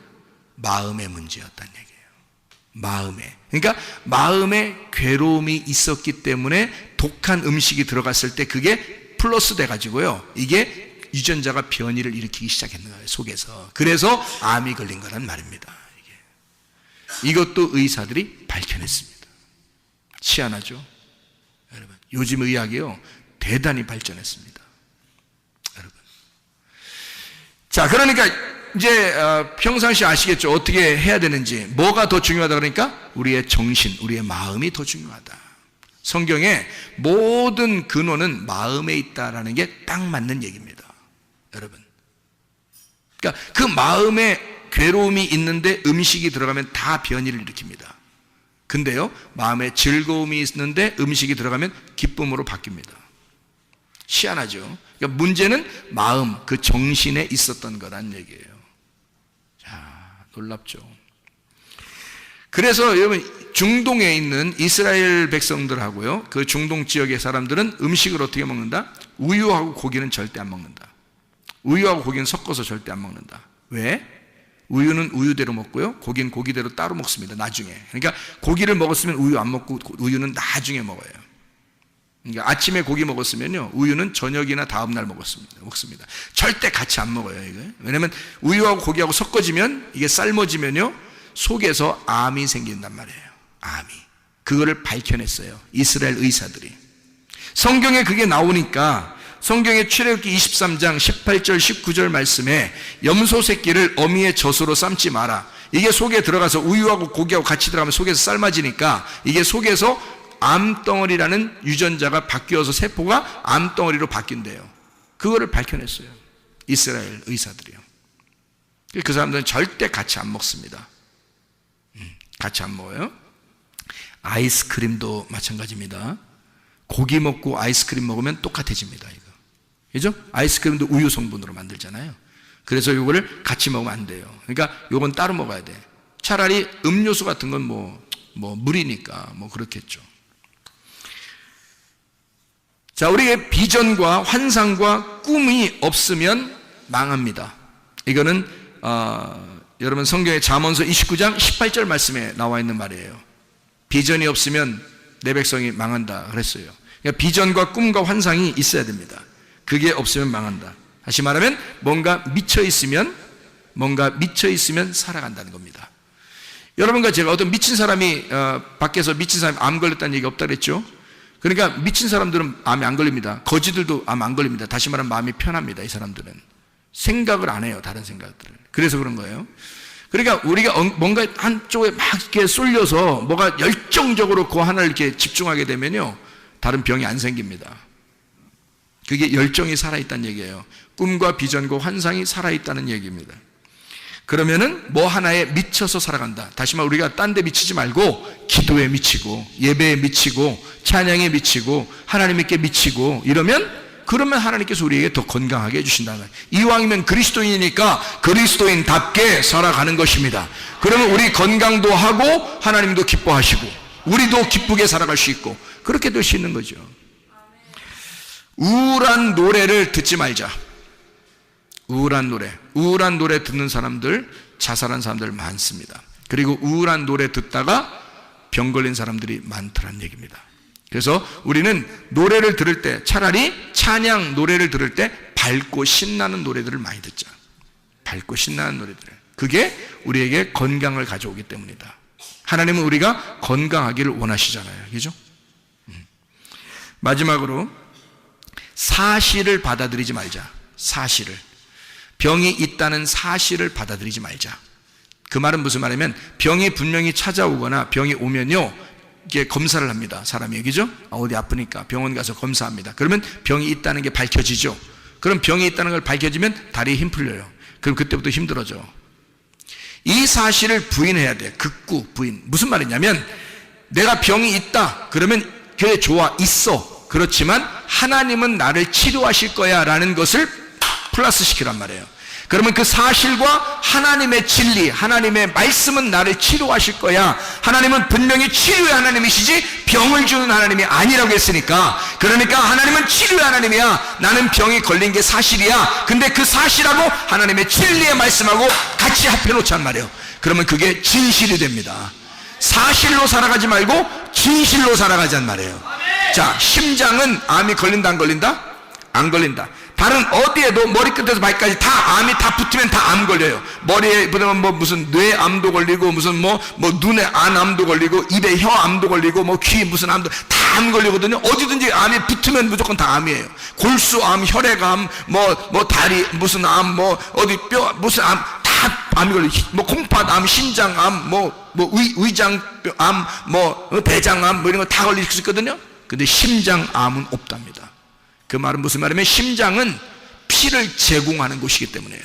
마음의 문제였단 얘기예요. 마음에. 그러니까 마음에 괴로움이 있었기 때문에 독한 음식이 들어갔을 때 그게 플러스 돼가지고요. 이게 유전자가 변이를 일으키기 시작했는 거예요. 속에서. 그래서 암이 걸린 거란 말입니다. 이것도 의사들이 밝혀냈습니다. 희한하죠? 여러분, 요즘 의학이요 대단히 발전했습니다. 여러분. 자, 그러니까 이제 평상시 아시겠죠? 어떻게 해야 되는지. 뭐가 더 중요하다 그러니까 우리의 정신, 우리의 마음이 더 중요하다. 성경에 모든 근원은 마음에 있다라는 게 딱 맞는 얘기입니다. 여러분. 그러니까 그 마음에 괴로움이 있는데 음식이 들어가면 다 변이를 일으킵니다. 근데요, 마음에 즐거움이 있는데 음식이 들어가면 기쁨으로 바뀝니다. 희한하죠? 그러니까 문제는 마음, 그 정신에 있었던 거란 얘기예요. 자, 놀랍죠? 그래서 여러분, 중동에 있는 이스라엘 백성들하고요, 그 중동 지역의 사람들은 음식을 어떻게 먹는다? 우유하고 고기는 절대 안 먹는다. 우유하고 고기는 섞어서 절대 안 먹는다. 왜? 우유는 우유대로 먹고요, 고기는 고기대로 따로 먹습니다. 나중에. 그러니까 고기를 먹었으면 우유 안 먹고 우유는 나중에 먹어요. 그러니까 아침에 고기 먹었으면요, 우유는 저녁이나 다음날 먹습니다. 절대 같이 안 먹어요, 이거. 왜냐면 우유하고 고기하고 섞어지면, 이게 삶아지면요, 속에서 암이 생긴단 말이에요. 암이. 그거를 밝혀냈어요. 이스라엘 의사들이. 성경에 그게 나오니까 성경의 출애굽기 23장 18절 19절 말씀에 염소 새끼를 어미의 젖으로 삶지 마라. 이게 속에 들어가서 우유하고 고기하고 같이 들어가면 속에서 삶아지니까 이게 속에서 암덩어리라는 유전자가 바뀌어서 세포가 암덩어리로 바뀐대요. 그거를 밝혀냈어요. 이스라엘 의사들이요. 그 사람들은 절대 같이 안 먹습니다. 같이 안 먹어요. 아이스크림도 마찬가지입니다. 고기 먹고 아이스크림 먹으면 똑같아집니다. 이거. 그죠? 아이스크림도 우유 성분으로 만들잖아요. 그래서 이거를 같이 먹으면 안 돼요. 그러니까 이건 따로 먹어야 돼. 차라리 음료수 같은 건 물이니까 그렇겠죠. 자, 우리의 비전과 환상과 꿈이 없으면 망합니다. 이거는 여러분 성경의 잠언서 29장 18절 말씀에 나와 있는 말이에요. 비전이 없으면 내 백성이 망한다 그랬어요. 그러니까 비전과 꿈과 환상이 있어야 됩니다. 그게 없으면 망한다. 다시 말하면 뭔가 미쳐 있으면 살아간다는 겁니다. 여러분과 제가 어떤 미친 사람이 밖에서 미친 사람이 암 걸렸다는 얘기 없다 그랬죠? 그러니까 미친 사람들은 암이 안 걸립니다. 거지들도 암 안 걸립니다. 다시 말하면 마음이 편합니다. 이 사람들은 생각을 안 해요. 다른 생각들을. 그래서 그런 거예요. 그러니까 우리가 뭔가 한쪽에 막 이렇게 쏠려서 뭐가 열정적으로 그 하나를 이렇게 집중하게 되면요, 다른 병이 안 생깁니다. 그게 열정이 살아있다는 얘기예요. 꿈과 비전과 환상이 살아있다는 얘기입니다. 그러면은 뭐 하나에 미쳐서 살아간다. 다시 말해 우리가 딴 데 미치지 말고 기도에 미치고 예배에 미치고 찬양에 미치고 하나님께 미치고 그러면 하나님께서 우리에게 더 건강하게 해주신다는 거예요. 이왕이면 그리스도인이니까 그리스도인답게 살아가는 것입니다. 그러면 우리 건강도 하고 하나님도 기뻐하시고 우리도 기쁘게 살아갈 수 있고 그렇게 될 수 있는 거죠. 우울한 노래를 듣지 말자. 우울한 노래 듣는 사람들, 자살한 사람들 많습니다. 그리고 우울한 노래 듣다가 병 걸린 사람들이 많더란 얘기입니다. 그래서 우리는 노래를 들을 때 차라리 찬양 노래를 들을 때 밝고 신나는 노래들을 많이 듣자. 밝고 신나는 노래들. 그게 우리에게 건강을 가져오기 때문이다. 하나님은 우리가 건강하기를 원하시잖아요. 그죠? 마지막으로 사실을 받아들이지 말자. 사실을. 병이 있다는 사실을 받아들이지 말자. 그 말은 무슨 말이냐면 병이 분명히 찾아오거나 병이 오면요, 이게 검사를 합니다. 사람이. 그죠? 어디 아프니까 병원 가서 검사합니다. 그러면 병이 있다는 게 밝혀지죠. 그럼 병이 있다는 걸 밝혀지면 다리에 힘 풀려요. 그럼 그때부터 힘들어져. 이 사실을 부인해야 돼. 극구 부인. 무슨 말이냐면 내가 병이 있다. 그러면 그래 좋아. 있어. 그렇지만 하나님은 나를 치료하실 거야 라는 것을 플러스 시키란 말이에요. 그러면 그 사실과 하나님의 진리, 하나님의 말씀은 나를 치료하실 거야. 하나님은 분명히 치료의 하나님이시지 병을 주는 하나님이 아니라고 했으니까, 그러니까 하나님은 치료의 하나님이야. 나는 병이 걸린 게 사실이야. 근데 그 사실하고 하나님의 진리의 말씀하고 같이 합해놓자는 말이에요. 그러면 그게 진실이 됩니다. 사실로 살아가지 말고 진실로 살아가자는 말이에요. 자, 심장은 암이 걸린다 안 걸린다? 안 걸린다. 다른 어디에도 머리끝에서 발까지 다 암이 다 붙으면 다 암 걸려요. 머리에 붙으면 뭐 무슨 뇌암도 걸리고 무슨 뭐 눈에 안암도 걸리고 입에 혀암도 걸리고 뭐 귀 무슨 암도 다 암 걸리거든요. 어디든지 암이 붙으면 무조건 다 암이에요. 골수암, 혈액암, 뭐 다리 무슨 암, 뭐 어디 뼈 무슨 암 다 암이 걸려. 뭐 콩팥암, 신장암, 뭐 위장암, 뭐 대장암 뭐 이런 거 다 걸릴 수 있거든요. 근데 심장암은 없답니다. 그 말은 무슨 말이냐면 심장은 피를 제공하는 곳이기 때문에요.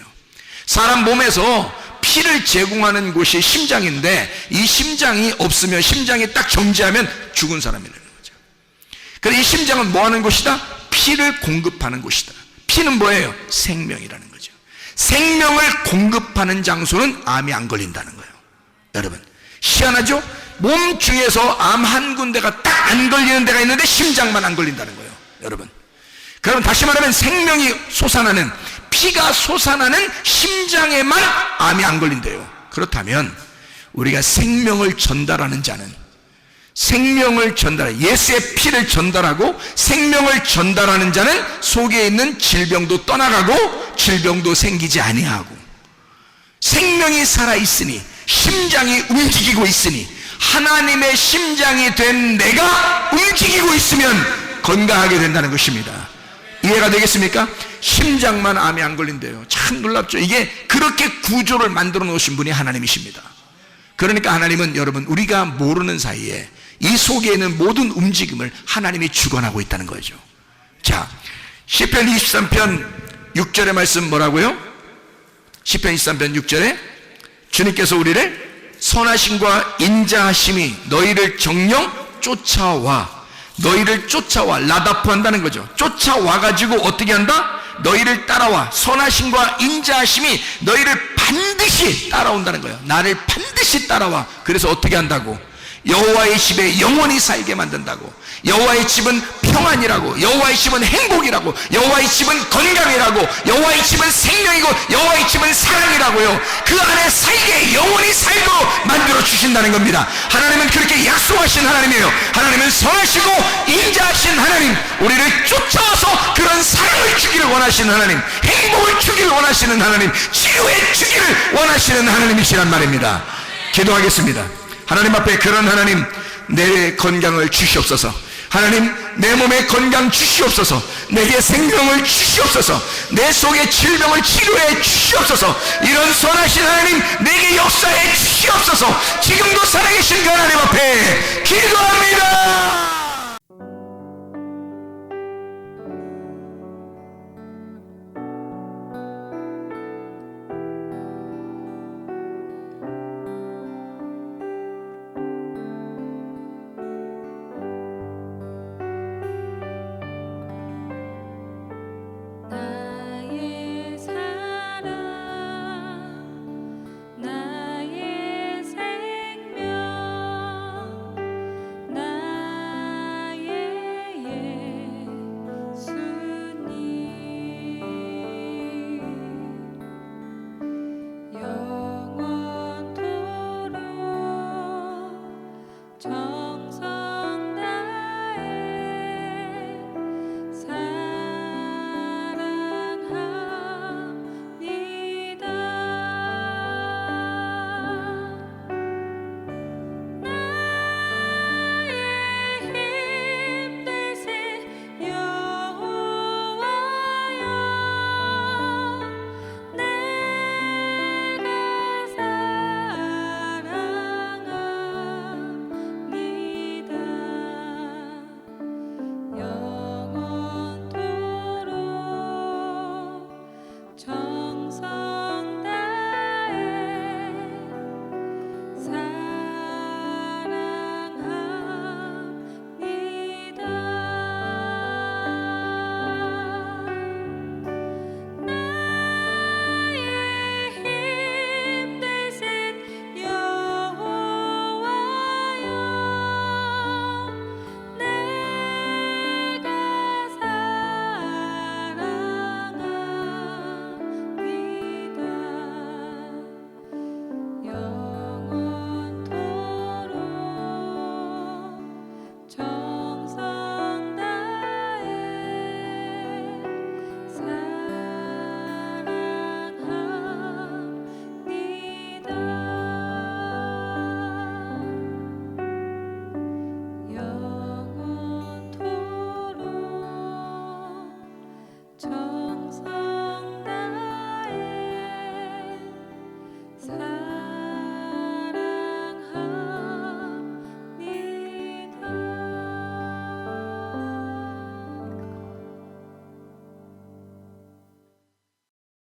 사람 몸에서 피를 제공하는 곳이 심장인데 이 심장이 없으면, 심장이 딱 정지하면 죽은 사람이라는 거죠. 그래서 이 심장은 뭐 하는 곳이다? 피를 공급하는 곳이다. 피는 뭐예요? 생명이라는 거죠. 생명을 공급하는 장소는 암이 안 걸린다는 거예요. 여러분, 희한하죠? 몸 중에서 암 한 군데가 딱 안 걸리는 데가 있는데 심장만 안 걸린다는 거예요. 여러분, 그럼 다시 말하면 생명이 솟아나는, 피가 솟아나는 심장에만 암이 안 걸린대요. 그렇다면 우리가 생명을 전달하는 자는, 생명을 전달해 예수의 피를 전달하고 생명을 전달하는 자는 속에 있는 질병도 떠나가고 질병도 생기지 아니하고, 생명이 살아있으니 심장이 움직이고 있으니 하나님의 심장이 된 내가 움직이고 있으면 건강하게 된다는 것입니다. 이해가 되겠습니까? 심장만 암이 안 걸린대요. 참 놀랍죠. 이게 그렇게 구조를 만들어 놓으신 분이 하나님이십니다. 그러니까 하나님은 여러분, 우리가 모르는 사이에 이 속에 있는 모든 움직임을 하나님이 주관하고 있다는 거죠. 자, 시편 23편 6절의 말씀 뭐라고요? 시편 23편 6절에 주님께서 우리를 선하심과 인자하심이 너희를 정령 쫓아와, 너희를 쫓아와, 라다프 한다는 거죠. 쫓아와가지고 어떻게 한다? 너희를 따라와. 선하심과 인자하심이 너희를 반드시 따라온다는 거예요. 나를 반드시 따라와. 그래서 어떻게 한다고? 여호와의 집에 영원히 살게 만든다고. 여호와의 집은 평안이라고, 여호와의 집은 행복이라고, 여호와의 집은 건강이라고, 여호와의 집은 생명이고, 여호와의 집은 사랑이라고요. 그 안에 살게, 영원히 살도록 만들어 주신다는 겁니다. 하나님은 그렇게 약속하신 하나님이에요. 하나님은 선하시고 인자하신 하나님, 우리를 쫓아와서 그런 사랑을 주기를 원하시는 하나님, 행복을 주기를 원하시는 하나님, 치유해 주기를 원하시는 하나님이시란 말입니다. 기도하겠습니다. 하나님 앞에, 그런 하나님, 내 건강을 주시옵소서. 하나님, 내 몸에 건강 주시옵소서. 내게 생명을 주시옵소서. 내 속에 질병을 치료해 주시옵소서. 이런 선하신 하나님, 내게 역사해 주시옵소서. 지금도 살아계신 그 하나님 앞에 기도합니다.